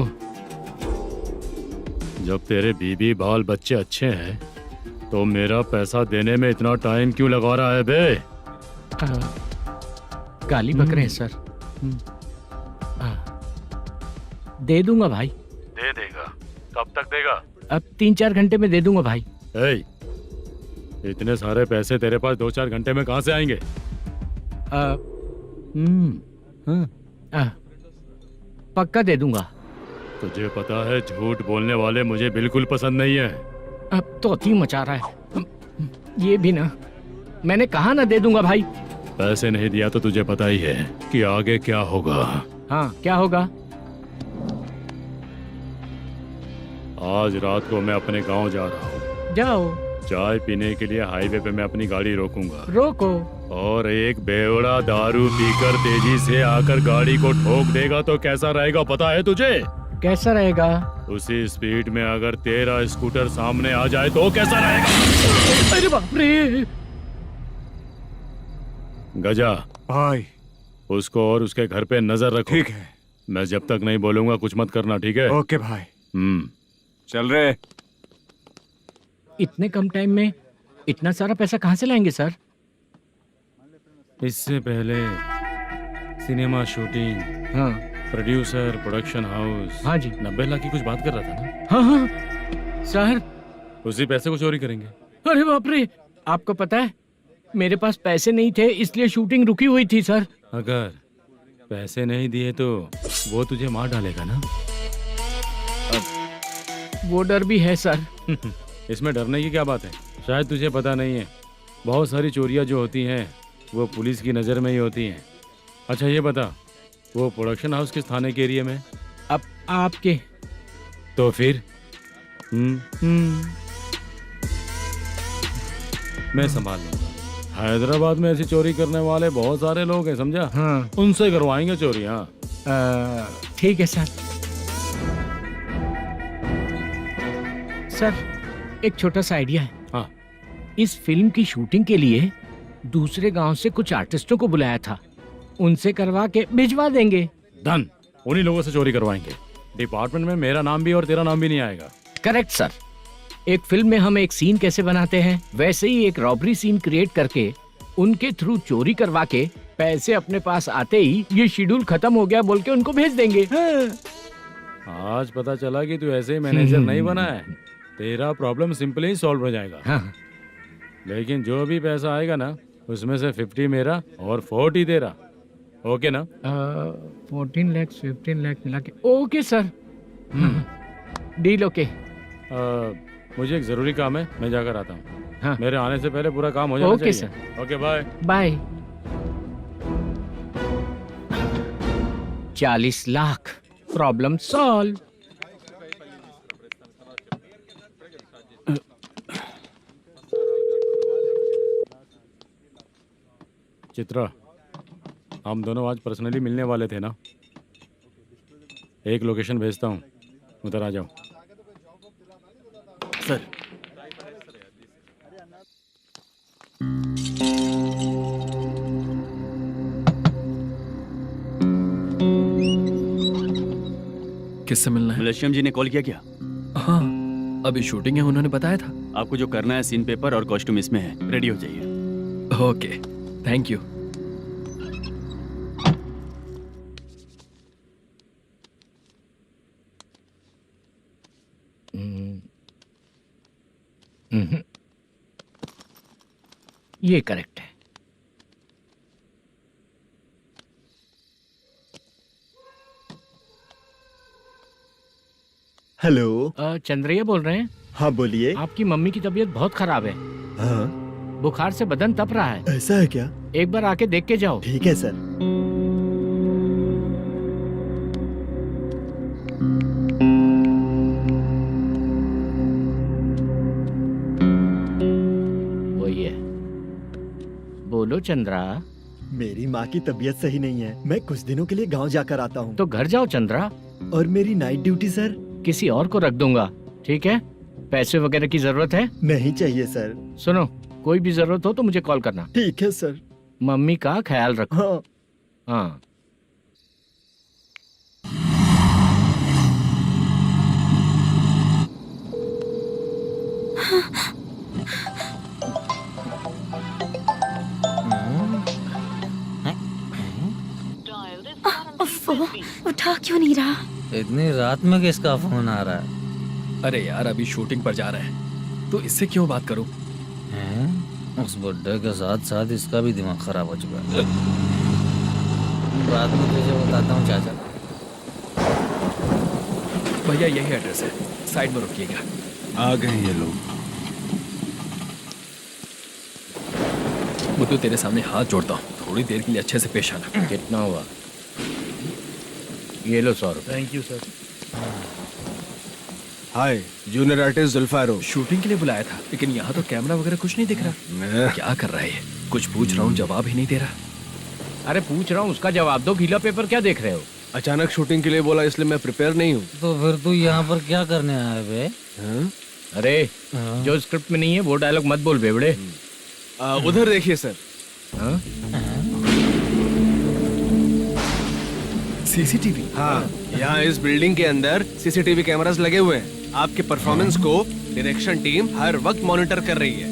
जब तेरे बीबी बाल बच्चे अच्छे हैं तो मेरा पैसा देने में इतना टाइम क्यों लगा रहा है बे? गाली बक रहे हैं सर। दे दूंगा भाई। दे देगा? कब तक देगा? अब 3-4 घंटे में दे दूंगा भाई। इतने सारे पैसे तेरे पास 2-4 घंटे में कहाँ से आएंगे? पक्का दे दूंगा। तुझे पता है झूठ बोलने वाले मुझे बिल्कुल पसंद नहीं है। अब तो थी मचा रहा है ये भी ना। मैंने कहा ना दे दूंगा भाई। पैसे नहीं दिया तो तुझे पता ही है कि आगे क्या होगा। हाँ क्या होगा? आज रात को मैं अपने गांव जा रहा हूँ। जाओ। चाय पीने के लिए हाईवे पे मैं अपनी गाड़ी रोकूंगा। रोको। और एक बेवड़ा दारू पीकर तेजी से आकर गाड़ी को ठोक देगा तो कैसा रहेगा पता है तुझे? कैसा रहेगा? उसी स्पीड में अगर तेरा स्कूटर सामने आ जाए तो कैसा रहेगा? अरे बाप रे। गजा भाई, उसको और उसके घर पे नजर रखो। ठीक है। मैं जब तक नहीं बोलूंगा कुछ मत करना, ठीक है? ओके भाई। चल रहे। इतने कम टाइम में इतना सारा पैसा कहाँ से लाएंगे सर? इससे पहले सिनेमा शूटिंग, हाँ, प्रोड्यूसर, प्रोडक्शन हाउस, हाँ जी, 90 लाख की कुछ बात कर रहा था ना? हाँ हाँ सर। उसी पैसे को चोरी करेंगे। अरे बाप रे, आपको पता है मेरे पास पैसे नहीं थे इसलिए शूटिंग रुकी हुई थी सर। अगर पैसे नहीं दिए तो वो तुझे मार डालेगा ना? वो डर भी है सर। इसमें डरने की क्या बात है? शायद तुझे पता नहीं है, बहुत सारी चोरियां जो होती हैं वो पुलिस की नज़र में ही होती हैं। अच्छा ये बता, वो प्रोडक्शन हाउस किस थाने के एरिया में? अब आपके। तो फिर मैं संभाल लूंगा। हैदराबाद में ऐसी चोरी करने वाले बहुत सारे लोग हैं, समझा? हाँ। उनसे करवाएंगे चोरी। हाँ ठीक है सर। सर एक छोटा सा आइडिया है। हाँ। इस फिल्म की शूटिंग के लिए दूसरे गांव से कुछ आर्टिस्टों को बुलाया था, उनसे करवा के भिजवा देंगे। डन, उन्हीं लोगों से चोरी करवाएंगे। डिपार्टमेंट में मेरा नाम भी और तेरा नाम भी नहीं आएगा। Correct sir. एक फिल्म में हम एक सीन कैसे बनाते हैं वैसे ही एक रॉबरी सीन क्रिएट करके उनके थ्रू चोरी करवा के पैसे अपने पास आते ही ये शेड्यूल खत्म हो गया बोल के उनको भेज देंगे। आज पता चला कि तू ऐसे ही मैनेजर नहीं बना है। तेरा प्रॉब्लम सिंपली ही सॉल्व हो जाएगा। हाँ। लेकिन जो भी पैसा आएगा ना उसमें से 50 मेरा और 40 तेरा। ओके ना? 14 लाख 15 लाख मिला के। Okay sir. Deal okay. मुझे एक जरूरी काम है, मैं जाकर आता हूँ। हाँ। मेरे आने से पहले पूरा काम हो जाना ओके चाहिए। Sir. Okay bye. Bye. 40 lakh, problem solve. Chitra, हम दोनों आज पर्सनली मिलने वाले थे ना? एक लोकेशन भेजता हूँ, उधर आ जाओ। सर किससे मिलना है? मलेशियम जी ने कॉल किया क्या? हाँ, अभी शूटिंग है, उन्होंने बताया था। आपको जो करना है सीन पेपर और कॉस्ट्यूम इसमें है, रेडी हो जाइए। Okay, thank you. ये करेक्ट है। हेलो। चंद्रैया बोल रहे हैं? हाँ बोलिए। आपकी मम्मी की तबीयत बहुत खराब है। हाँ। बुखार से बदन तप रहा है। ऐसा है क्या? एक बार आके देख के जाओ। ठीक है सर। वही है। बोलो चंद्रा। मेरी माँ की तबीयत सही नहीं है, मैं कुछ दिनों के लिए गांव जाकर आता हूँ। तो घर जाओ चंद्रा। और मेरी नाइट ड्यूटी सर? किसी और को रख दूंगा, ठीक है? पैसे वगैरह की जरूरत है? नहीं चाहिए सर। सुनो, कोई भी जरूरत हो तो मुझे कॉल करना। ठीक है सर। मम्मी का ख्याल रखो। हाँ। हाँ। उठा क्यों नहीं रहा? इतनी रात में किसका फोन आ रहा है? अरे यार, अभी शूटिंग पर जा रहे हैं तो इससे क्यों बात करूं? उस बुड्ढे के साथ साथ इसका भी दिमाग खराब हो चुका है। रात में तुझे बताता हूँ चाचा। भैया यही एड्रेस है, साइड में रुकिएगा। आ गए ये लोग। मुझे तेरे सामने हाथ जोड़ता हूँ, थोड़ी देर के लिए अच्छे से पेश आना। कितना हुआ? ये लो 100 रुपए। Thank you sir. Hi, junior artist Zulfar हूँ। शूटिंग के लिए बुलाया था, लेकिन यहाँ तो कैमरा वगैरह कुछ नहीं दिख रहा। क्या कर रहा है ये? कुछ पूछ रहा हूँ, जवाब ही नहीं दे रहा। अरे पूछ रहा हूँ, उसका जवाब दो। गीला पेपर क्या देख रहे हो? अचानक शूटिंग के लिए बोला, इसलिए मैं प्रिपेयर नहीं हूँ। तो फिर तू यहाँ पर क्या करने आया बे? अरे जो स्क्रिप्ट में नहीं है वो डायलॉग मत बोल बेवड़े। उधर देखिए सर। सीसीटीवी? हाँ, यहाँ इस बिल्डिंग के अंदर सीसीटीवी कैमरास लगे हुए हैं। आपके परफॉर्मेंस को डायरेक्शन टीम हर वक्त मॉनिटर कर रही है।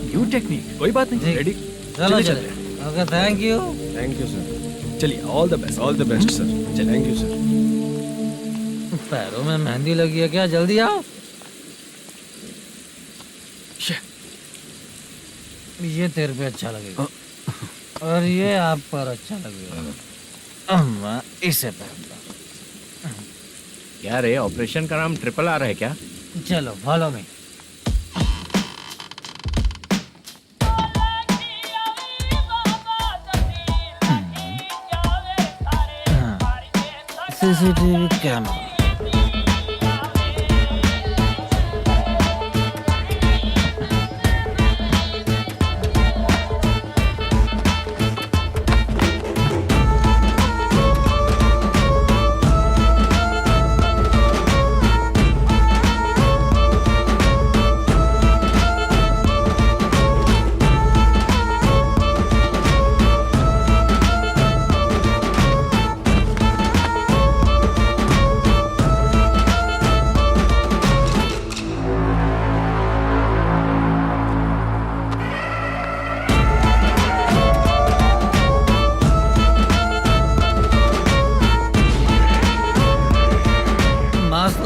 न्यू टेक्निक, कोई बात नहीं। रेडी? चलो चले। Okay, thank you sir. चलिए, all the best. All the best sir. Thank you sir. पैरों में मेहंदी लगी है क्या? जल्दी आओ। ये तेरे पे अच्छा लगेगा और ये आप पर अच्छा लगेगा। मैं इसे पहनता। क्या रे, ऑपरेशन का नाम ट्रिपल आर है क्या? चलो फॉलो मी। CCTV camera.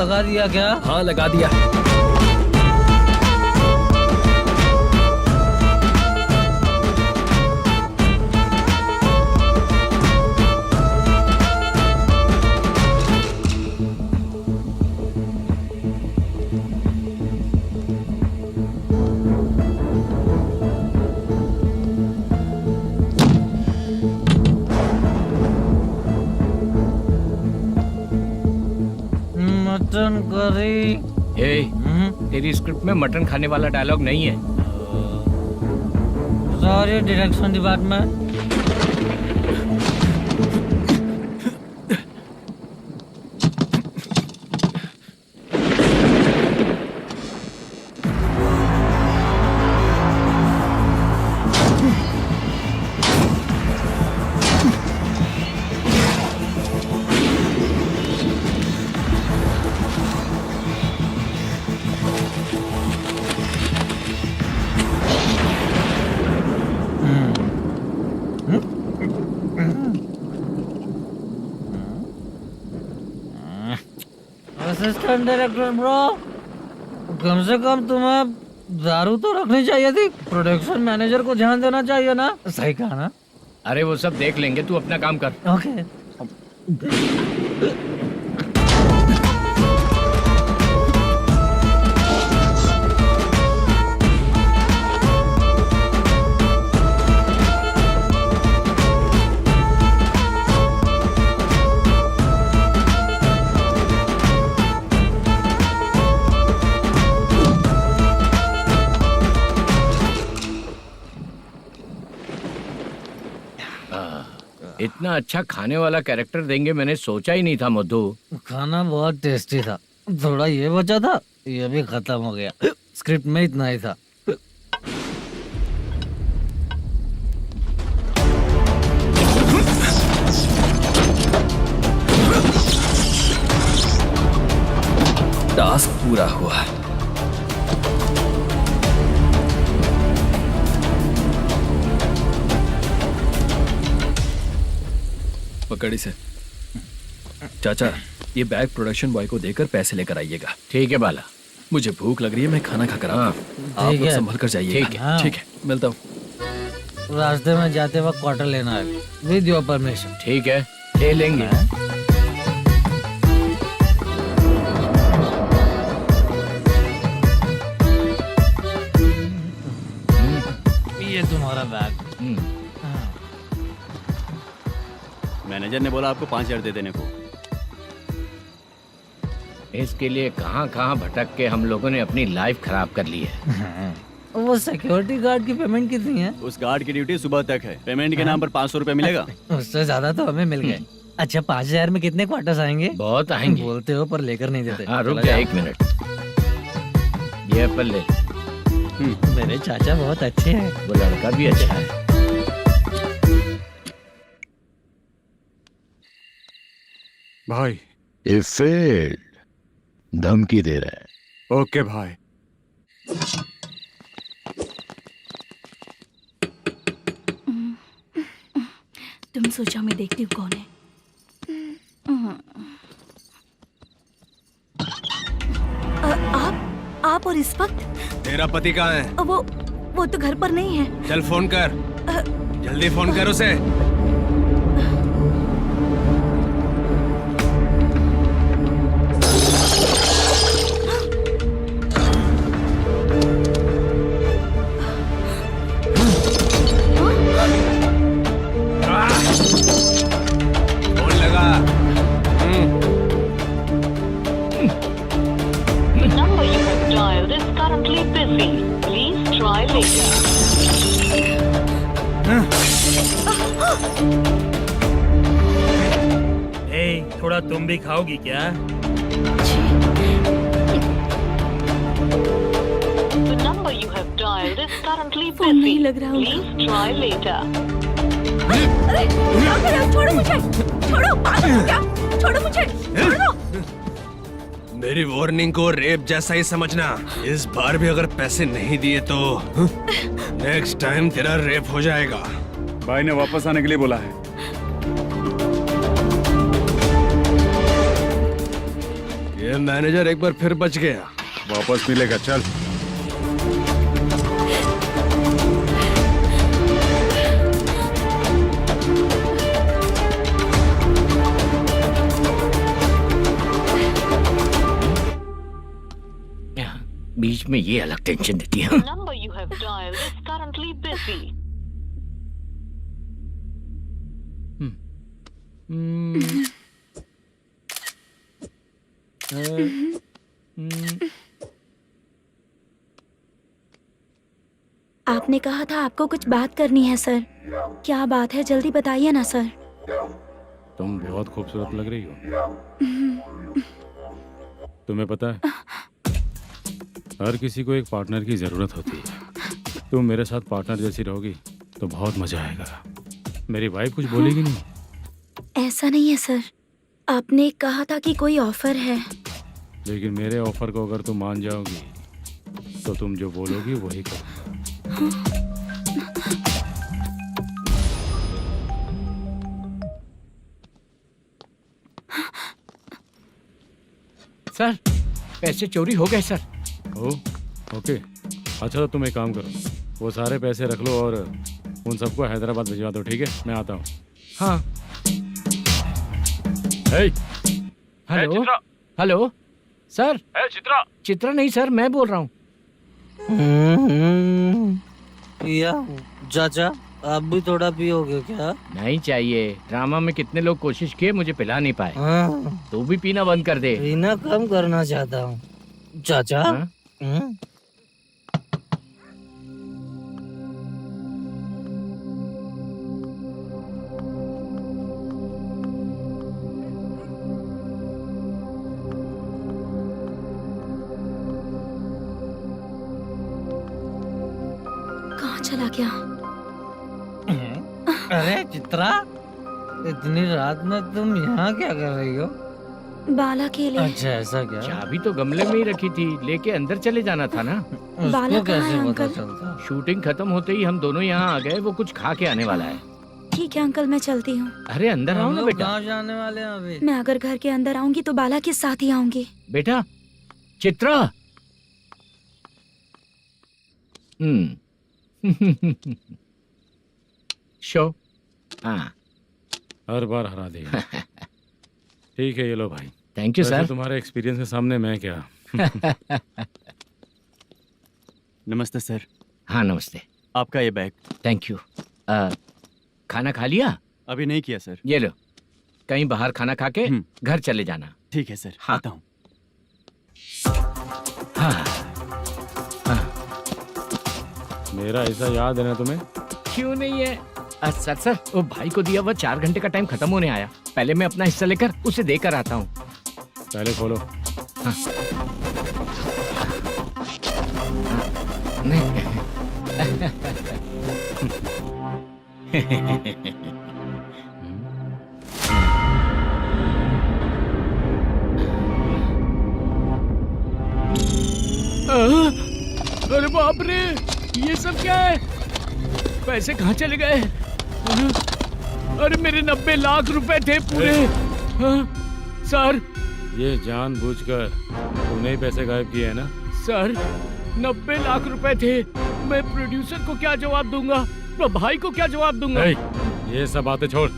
लगा दिया क्या? हाँ, लगा दिया। Mutton curry. तेरी स्क्रिप्ट में मटन खाने वाला डायलॉग नहीं है। Sorry direction department. Assistant director bro, कम से कम तुम्हें दारू तो रखनी चाहिए थी। प्रोडक्शन मैनेजर को ध्यान देना चाहिए ना। सही कहा ना? अरे वो सब देख लेंगे, तू अपना काम कर। ओके। इतना अच्छा खाने वाला कैरेक्टर देंगे मैंने सोचा ही नहीं था मधु। खाना बहुत टेस्टी था। थोड़ा ये बचा था, ये भी खत्म हो गया। स्क्रिप्ट में इतना ही था। टास्क पूरा हुआ। पकड़ी से। चाचा, ये बैग प्रोडक्शन बॉय को देकर पैसे लेकर आइएगा। ठीक है बाला। मुझे भूख लग रही है, मैं खाना खाकर आता हूँ। आप लोग संभल कर जाइए। ठीक है। ठीक है, मिलता हूँ। रास्ते में जाते वक्त क्वार्टर लेना है, विद योर परमिशन। ठीक है, ले लेंगे। ये तुम्हारा बैग। मैनेजर ने बोला आपको 5,000 दे देने को। इसके लिए कहाँ कहाँ भटक के हम लोगों ने अपनी लाइफ खराब कर ली है। वो सिक्योरिटी गार्ड की पेमेंट कितनी है? उस गार्ड की ड्यूटी सुबह तक है। पेमेंट के नाम पर 500 रुपए मिलेगा। उससे ज्यादा तो हमें मिल गए। अच्छा 5000 में कितने क्वार्टर्स आएंगे? बहुत आएंगे। बोलते हो पर लेकर नहीं देते। हाँ रुक जा 1 मिनट, ये एप्पल ले। मेरे चाचा बहुत अच्छे हैं। वो लड़का भी अच्छा है। भाई ये फेल्ड, धमकी दे रहा है। ओके भाई। तुम सोचो मैं देखती हूँ कौन है। आप और इस वक्त? तेरा पति कहाँ है? वो तो घर पर नहीं है। चल फोन कर, जल्दी फोन कर उसे। फोन लगा। number you have dialed is currently busy. Please try later. थोड़ा तुम भी खाओगी क्या? The number you have dialed is currently busy. Please try later. अरे छोड़ो मुझे, छोड़ो, पागल हो क्या? छोड़ो मुझे, छोड़ो। मेरी वार्निंग को रेप जैसा ही समझना। इस बार भी अगर पैसे नहीं दिए तो नेक्स्ट टाइम तेरा रेप हो जाएगा। भाई ने वापस आने के लिए बोला है। ये मैनेजर एक बार फिर बच गया। वापस मिलेगा, चल। बीच में ये अलग टेंशन देती है। The number you have dialed is currently busy. आपने कहा था आपको कुछ बात करनी है सर। क्या बात है, जल्दी बताइए ना सर। तुम बहुत खूबसूरत लग रही हो। तुम्हें पता है, हर किसी को एक पार्टनर की जरूरत होती है। तुम मेरे साथ पार्टनर जैसी रहोगी तो बहुत मजा आएगा। मेरी वाइफ कुछ बोलेगी नहीं? ऐसा नहीं है सर, आपने कहा था कि कोई ऑफर है। लेकिन मेरे ऑफर को अगर तुम मान जाओगी तो तुम जो बोलोगी वही करूँगा। सर पैसे चोरी हो गए सर। ओके, अच्छा तो तुम एक काम करो, वो सारे पैसे रख लो और उन सबको हैदराबाद भिजवा दो, ठीक है? मैं आता हूँ। हाँ। Hello hello sir. Chitra? Chitra नहीं सर, मैं बोल रहा हूँ। या चाचा आप भी थोड़ा पियोगे क्या? नहीं चाहिए। ड्रामा में कितने लोग कोशिश किए, मुझे पिला नहीं पाए। तू भी पीना बंद कर दे। पीना कम करना चाहता हूँ चाचा। कहाँ चला गया? अरे चित्रा, इतनी रात में तुम यहाँ क्या कर रही हो? बाला के लिए। अच्छा ऐसा क्या? चाबी तो गमले में ही रखी थी, लेके अंदर चले जाना था ना। बाला उसको कहाँ है कैसे पता अंकल? चलता? शूटिंग खत्म होते ही हम दोनों यहाँ आ गए। वो कुछ खा के आने वाला है। ठीक है अंकल, मैं चलती हूँ। अरे अंदर आओ हम ना लोग बेटा। कहाँ जाने वाले हैं अभी? मैं अगर घर के अंदर आऊंगी तो बाला के साथ ही आऊंगी। बेटा चित्रा। शो। हाँ हर बार हरा दे। ठीक है, ये लो भाई। Thank you sir. तुम्हारे एक्सपीरियंस के सामने मैं क्या। नमस्ते सर। हाँ नमस्ते। आपका ये बैग। Thank you. खाना खा लिया? अभी नहीं किया सर। ये लो, कहीं बाहर खाना खा के घर चले जाना। ठीक है सर। हाँ। आता हूँ। मेरा ऐसा याद है ना तुम्हें? क्यों नहीं है? सर वो भाई को दिया हुआ 4 घंटे का टाइम खत्म होने आया। पहले मैं अपना हिस्सा लेकर उसे देकर आता हूँ। पहले खोलो। हाँ। अरे बाप रे, ये सब क्या है? पैसे कहाँ चले गए? अरे मेरे 90 लाख रुपए थे पूरे। सर, ये जानबूझकर तूने ही पैसे गायब किए हैं ना? सर 90 लाख रुपए थे। मैं प्रोड्यूसर को क्या जवाब दूंगा? तो भाई को क्या जवाब दूंगा? ये सब बातें छोड़।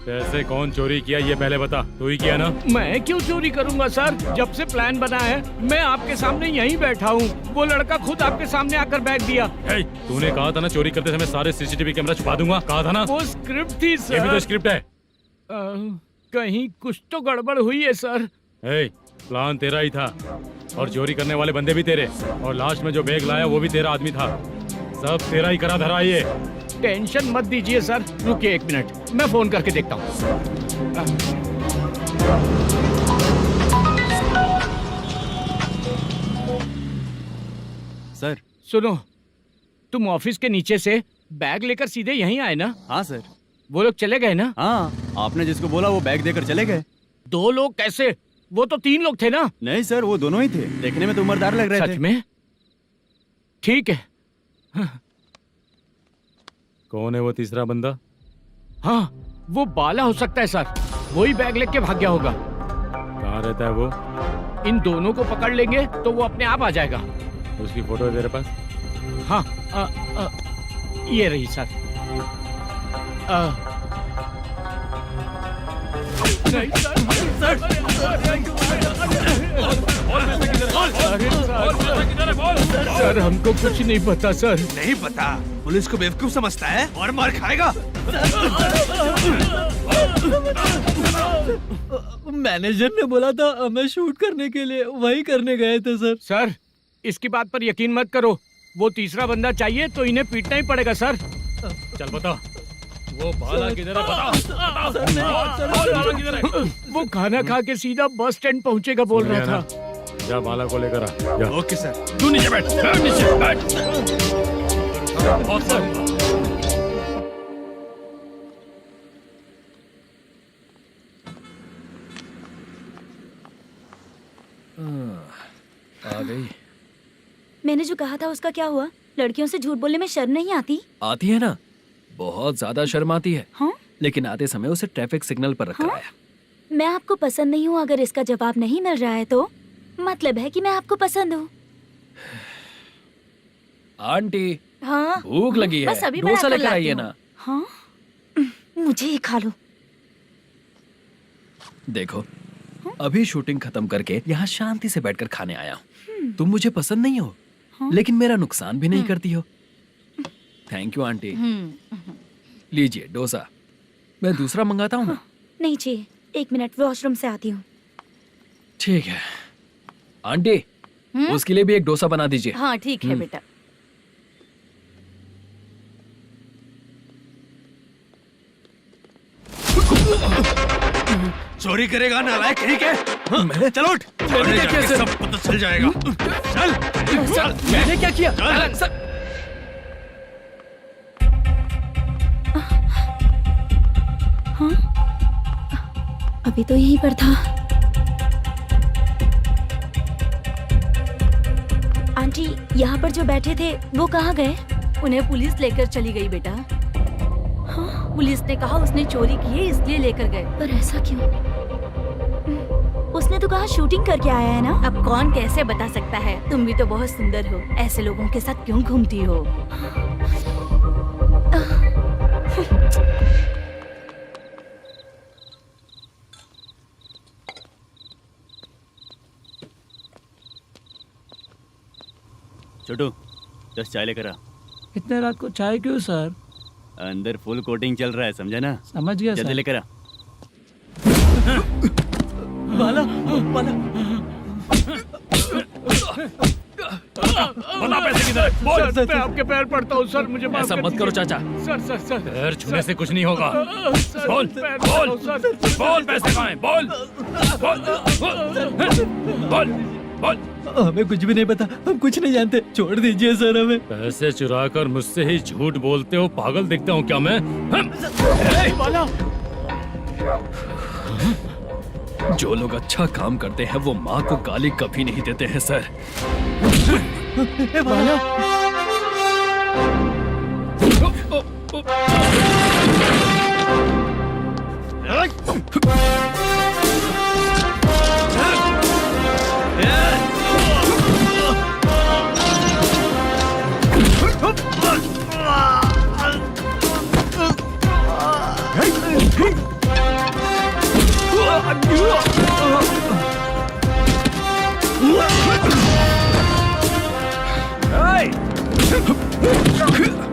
पैसे कौन चोरी किया ये पहले बता। तू ही किया ना? मैं क्यों चोरी करूंगा सर? जब से प्लान बना है मैं आपके सामने यहीं बैठा हूँ। वो लड़का खुद आपके सामने आकर बैग दिया। तूने कहा था ना चोरी करते समय सारे सीसीटीवी कैमरा छुपा दूंगा। कहा था ना? वो स्क्रिप्ट थी सर। ये भी तो स्क्रिप्ट है। कहीं कुछ तो गड़बड़ हुई है सर। प्लान तेरा ही था और चोरी करने वाले बंदे भी तेरे, और लास्ट में जो बैग लाया वो भी तेरा आदमी था। सब तेरा ही करा धरा। ये टेंशन मत दीजिए सर। रुकिए 1 मिनट, मैं फोन करके देखता हूँ। सर सुनो, तुम ऑफिस के नीचे से बैग लेकर सीधे यहीं आए ना? हाँ सर। वो लोग चले गए ना? हाँ, आपने जिसको बोला वो बैग देकर चले गए। 2 लोग कैसे? वो तो 3 लोग थे ना? नहीं सर, वो दोनों ही थे। देखने में तो उम्रदार लग रहे थे। सच में? ठीक है। कौन है वो तीसरा बंदा? हाँ, वो बाला हो सकता है सर। वही बैग लेके भाग गया होगा। कहाँ रहता है वो? इन दोनों को पकड़ लेंगे तो वो अपने आप आ जाएगा। उसकी फोटो है तेरे पास? हाँ, ये रही सर। नहीं सर, हमको कुछ नहीं पता सर। नहीं पता? पुलिस को बेवकूफ समझता है और मार खाएगा। मैनेजर ने बोला था हमें शूट करने के लिए, वही करने गए थे सर। सर, इसकी बात पर यकीन मत करो। वो तीसरा बंदा चाहिए तो इन्हें पीटना ही पड़ेगा सर। चल बता, वो बाला किधर है? बता। वो खाना खा के सीधा बस स्टैंड पहुंचेगा बोल रहा था। जा बाला को लेकर आ। जा। Okay sir. तू नीचे बैठ। नीचे बैठ। आ गई। मैंने जो कहा था उसका क्या हुआ? लड़कियों से झूठ बोलने में शर्म नहीं आती? आती है ना, बहुत ज्यादा शर्म आती है। हाँ? लेकिन आते समय उसे ट्रैफिक सिग्नल पर रखा है। मैं आपको पसंद नहीं हूँ अगर इसका जवाब नहीं मिल रहा है तो मतलब है कि मैं आपको पसंद हूँ। आंटी, हाँ? भूख लगी है, बस अभी डोसा बनाकर लेकर लाती आइए हूँ। ना। हाँ? मुझे ही खा लो। देखो, अभी शूटिंग खत्म करके यहाँ शांति से बैठकर खाने आया हूँ। तुम मुझे पसंद नहीं हो, लेकिन मेरा नुकसान भी नहीं करती हो। Thank you aunty. लीजिए डोसा। मैं दूसरा मंगाता हूँ ना? नहीं चाहिए, 1 मिनट वॉशरूम से आती हूँ। ठीक है आंटी, उसके लिए भी एक डोसा बना दीजिए। हाँ ठीक है बेटा। चोरी करेगा नालायक, ठीक है? चलो उठ। मैंने क्या किया सर? सब पता चल जाएगा। चल। सर, मैंने क्या किया? सर, हाँ? अभी तो यहीं पर था। आंटी, यहाँ पर जो बैठे थे वो कहाँ गए? उन्हें पुलिस लेकर चली गई बेटा। हाँ? पुलिस ने कहा उसने चोरी की है इसलिए लेकर गए। पर ऐसा क्यों? उसने तो कहा शूटिंग करके आया है ना। अब कौन कैसे बता सकता है? तुम भी तो बहुत सुंदर हो, ऐसे लोगों के साथ क्यों घूमती हो? छोटू 10 चाय लेकर आ। इतने रात को चाय क्यों सर? अंदर फुल कोटिंग चल रहा है, समझा ना? समझ गया जल्दी सर। लेकर आ। बाला, बाला। बता पैसे किधर है? बोल। सर, मैं आपके पैर पड़ता हूँ सर, मुझे माफ ऐसा कर मत करो दीजिए। चाचा। सर पैर छूने से कुछ नहीं होगा। सर, बोल पैर बोल पड़ता हूँ, सर। बोल, पैसे कहाँ हैं? बोल बोल बोल। हमें कुछ भी नहीं पता, हम कुछ नहीं जानते, छोड़ दीजिए सर हमें। पैसे चुरा कर मुझसे ही झूठ बोलते हो, पागल दिखता हूँ क्या मैं? जो लोग अच्छा काम करते हैं वो माँ को गाली कभी नहीं देते हैं सर।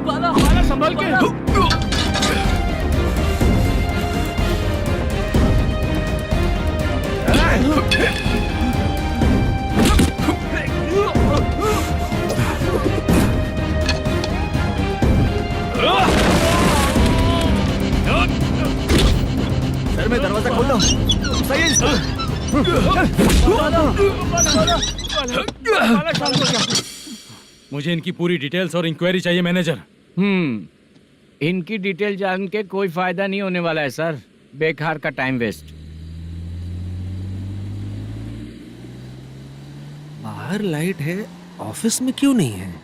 बाला संभाल के। सर मैं दरवाजा खोलता हूँ। सही है मुझे इनकी पूरी डिटेल्स और इंक्वायरी चाहिए मैनेजर। इनकी डिटेल जान के कोई फायदा नहीं होने वाला है सर, बेकार का टाइम वेस्ट। बाहर लाइट है, ऑफिस में क्यों नहीं है?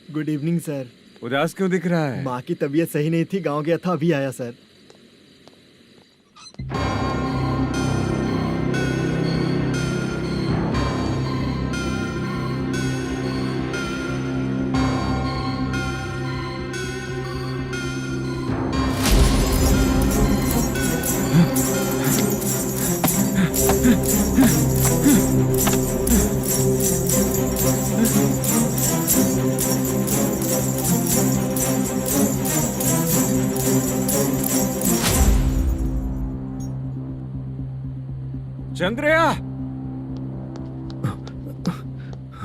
Good evening sir. उदास क्यों दिख रहा है? माँ की तबीयत सही नहीं थी, गांव गया था, अभी आया सर। चंद्रया,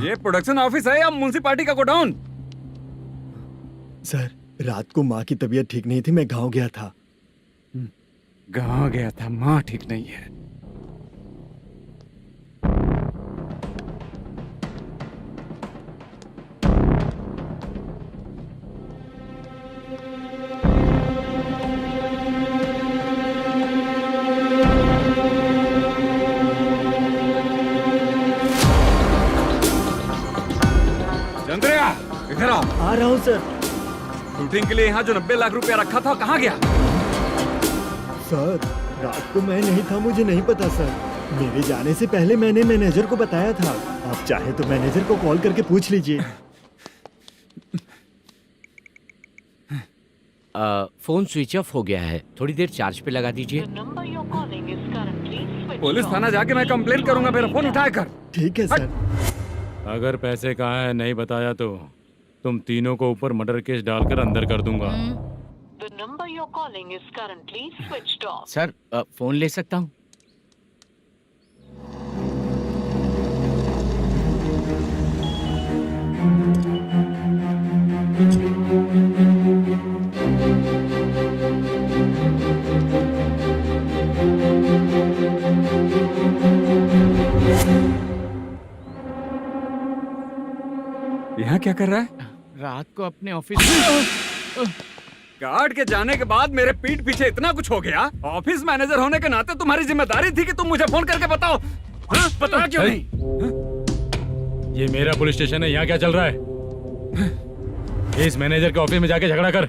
ये प्रोडक्शन ऑफिस है या म्युनिसिपालिटी का गोडाउन? सर रात को माँ की तबीयत ठीक नहीं थी, मैं गांव गया था। गांव गया था, माँ ठीक नहीं है। चंद्रया, इधर आओ। आ रहा हूँ सर। शूटिंग के लिए यहाँ जो 90 लाख रुपया रखा था कहाँ गया? सर रात को मैं नहीं था, मुझे नहीं पता सर। मेरे जाने से पहले मैंने मैनेजर को बताया था। आप चाहे तो मैनेजर को कॉल करके पूछ लीजिए। फोन स्विच ऑफ हो गया है, थोड़ी देर चार्ज पे लगा दीजिए। पुलिस थाना जाके मैं कंप्लेंट करूंगा, मेरा फोन उठाया कर। ठीक है सर। अगर पैसे कहाँ है नहीं बताया तो तुम तीनों को ऊपर मर्डर केस डालकर अंदर कर दूंगा। The number you're calling is currently switched off. Sir phone ले सकता हूँ? यहाँ क्या कर रहा है? रात को अपने ऑफिस गार्ड के जाने के बाद मेरे पीठ पीछे इतना कुछ हो गया। ऑफिस मैनेजर होने के नाते तुम्हारी जिम्मेदारी थी कि तुम मुझे फोन करके बताओ। हाँ? बता क्यों नहीं? ये मेरा पुलिस स्टेशन है, यहाँ क्या चल रहा है? इस मैनेजर के ऑफिस में जाके झगड़ा कर।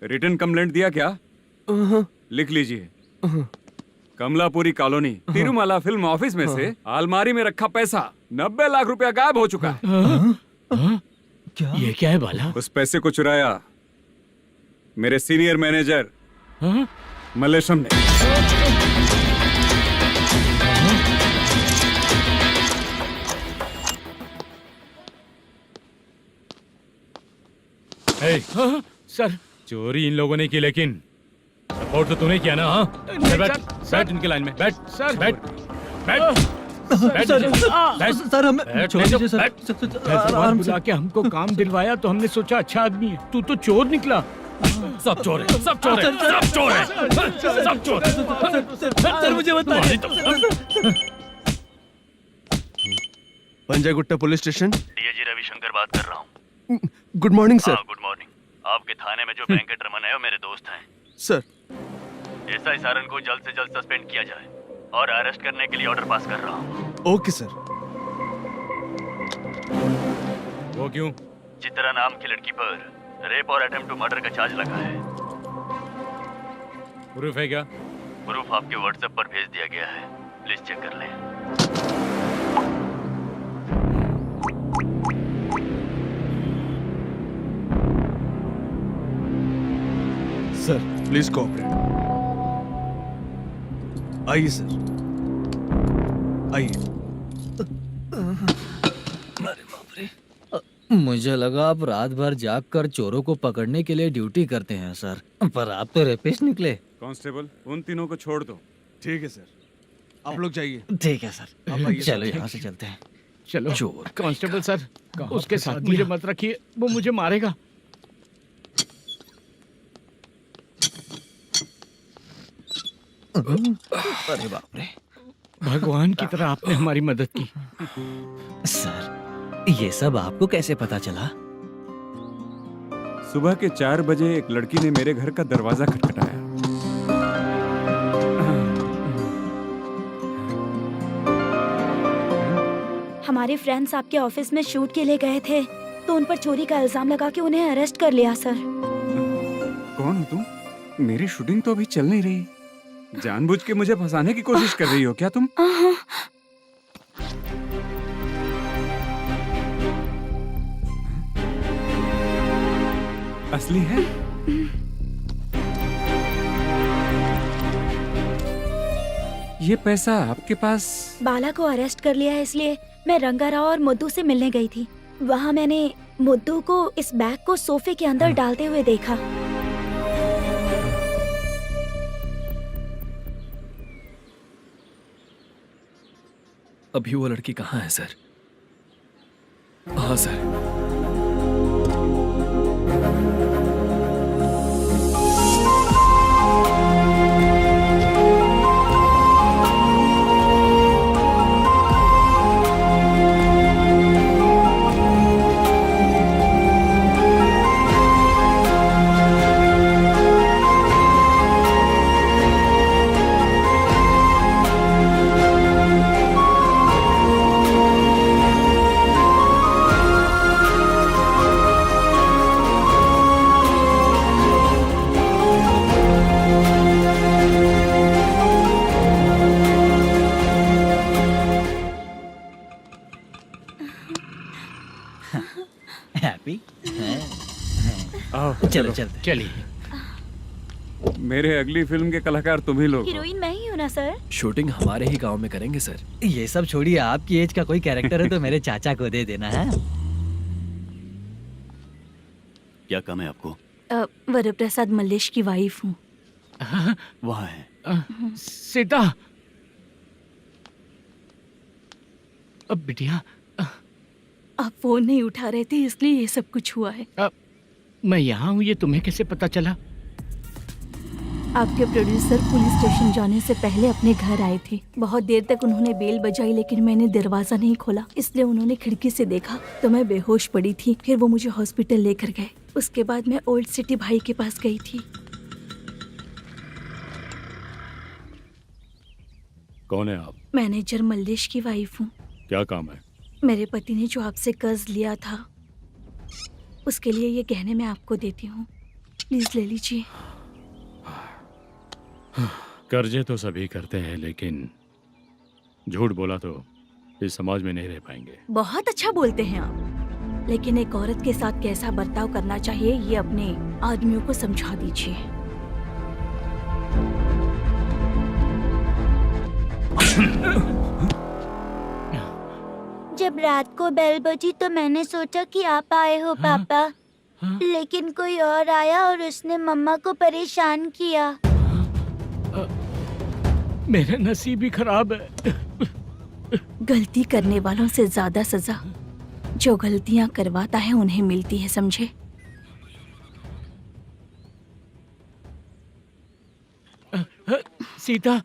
रिटन कंप्लेंट दिया क्या? लिख लीजिए। Kamalapuri colony, Tirumala film office में से अलमारी में रखा पैसा 90 लाख रुपया गायब हो चुका है। क्या? ये क्या है बाला? उस पैसे को चुराया मेरे सीनियर मैनेजर मल्लेशम ने। हे, सर चोरी इन लोगों ने की, लेकिन सपोर्ट तो तूने किया ना? हाँ बैठ इनके लाइन में, बैठ सर, बैठ सर हमें छोड़ दीजिए सर। बुला के हमको काम दिलवाया तो हमने सोचा अच्छा आदमी है, तू तो चोर निकला। सब चोर है, सब चोर है, सब चोर है, सब चोर है। सर मुझे बताइए। Panjagutta police station. DIG Ravishankar बात कर रहा हूँ। Good morning sir. Good morning. आपके थाने में जो वेंकटरमन है वो मेरे दोस्त हैं। सर एसआई सारन को जल्द से जल्द सस्पेंड किया जाए और अरेस्ट करने के लिए ऑर्डर पास कर रहा हूँ। Okay sir. वो क्यों? चित्रा नाम की लड़की पर रेप और अटेम्प्ट टू मर्डर का चार्ज लगा है। प्रूफ है क्या? प्रूफ आपके व्हाट्सएप पर भेज दिया गया है, प्लीज चेक कर लें। Sir please cooperate. आइए सर, आइए। मुझे लगा आप रात भर जाग कर चोरों को पकड़ने के लिए ड्यूटी करते हैं सर, पर आप तो रेपिस्ट निकले। कांस्टेबल उन तीनों को छोड़ दो। ठीक है सर, आप लोग जाइए। ठीक है सर, आप आइए। चलो यहाँ से चलते हैं। चलो चोर कांस्टेबल सर, उसके साथ मुझे मत रखिए, वो मुझे मारेगा। अरे बाप रे, भगवान की तरह आपने हमारी मदद की। सर ये सब आपको कैसे पता चला? सुबह के 4 बजे एक लड़की ने मेरे घर का दरवाजा खटखटाया। हमारे फ्रेंड्स आपके ऑफिस में शूट के लिए गए थे तो उन पर चोरी का इल्जाम लगा के उन्हें अरेस्ट कर लिया सर। कौन हो तुम? मेरी शूटिंग तो अभी चल नहीं रही। जानबूझ के मुझे फंसाने की कोशिश कर रही हो क्या तुम? असली है? ये पैसा आपके पास? बाला को अरेस्ट कर लिया है इसलिए मैं रंगाराव और मुद्दू से मिलने गई थी। वहाँ मैंने मुद्दू को इस बैग को सोफे के अंदर डालते हुए देखा। अभी वो लड़की कहाँ है सर? हाँ सर। हैप्पी? चलो चलते। चलिए। मेरे अगली फिल्म के कलाकार तुम ही लोग हो। हीरोइन मैं ही हूँ ना सर। शूटिंग हमारे ही गांव में करेंगे सर। ये सब छोड़िए, आपकी एज का कोई कैरेक्टर है तो मेरे चाचा को दे देना है। क्या काम है आपको? वरप्रसाद मल्लेश की वाइफ हूँ। वहाँ है। सीता। अब बिटिया आप फोन नहीं उठा रहे थे इसलिए ये सब कुछ हुआ है। मैं यहाँ हूँ, ये तुम्हें कैसे पता चला? आपके प्रोड्यूसर पुलिस स्टेशन जाने से पहले अपने घर आए थे। बहुत देर तक उन्होंने बेल बजाई लेकिन मैंने दरवाजा नहीं खोला, इसलिए उन्होंने खिड़की से देखा तो मैं बेहोश पड़ी थी। फिर वो मुझे हॉस्पिटल लेकर गए। उसके बाद मैं ओल्ड सिटी भाई के पास गई थी। कौन है आप? मैनेजर मल्लेश की वाइफ हूँ। क्या काम है? मेरे पति ने जो आपसे कर्ज लिया था उसके लिए ये गहने मैं आपको देती हूँ, प्लीज ले लीजिए। कर्जे तो सभी करते हैं लेकिन झूठ बोला तो इस समाज में नहीं रह पाएंगे। बहुत अच्छा बोलते हैं आप, लेकिन एक औरत के साथ कैसा बर्ताव करना चाहिए ये अपने आदमियों को समझा दीजिए। जब रात को बेल बजी तो मैंने सोचा कि आप आए हो पापा। लेकिन कोई और आया और उसने मम्मा को परेशान किया। मेरा नसीब ही खराब है। गलती करने वालों से ज्यादा सजा जो गलतियां करवाता है उन्हें मिलती है, समझे? सीता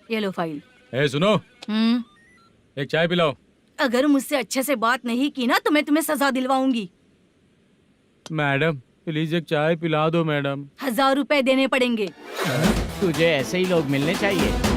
ये लो फाइल। ए सुनो, एक चाय पिलाओ। अगर मुझसे अच्छे से बात नहीं की ना तो मैं तुम्हें सजा दिलवाऊंगी। मैडम प्लीज एक चाय पिला दो मैडम। 1000 रुपए देने पड़ेंगे। तुझे ऐसे ही लोग मिलने चाहिए।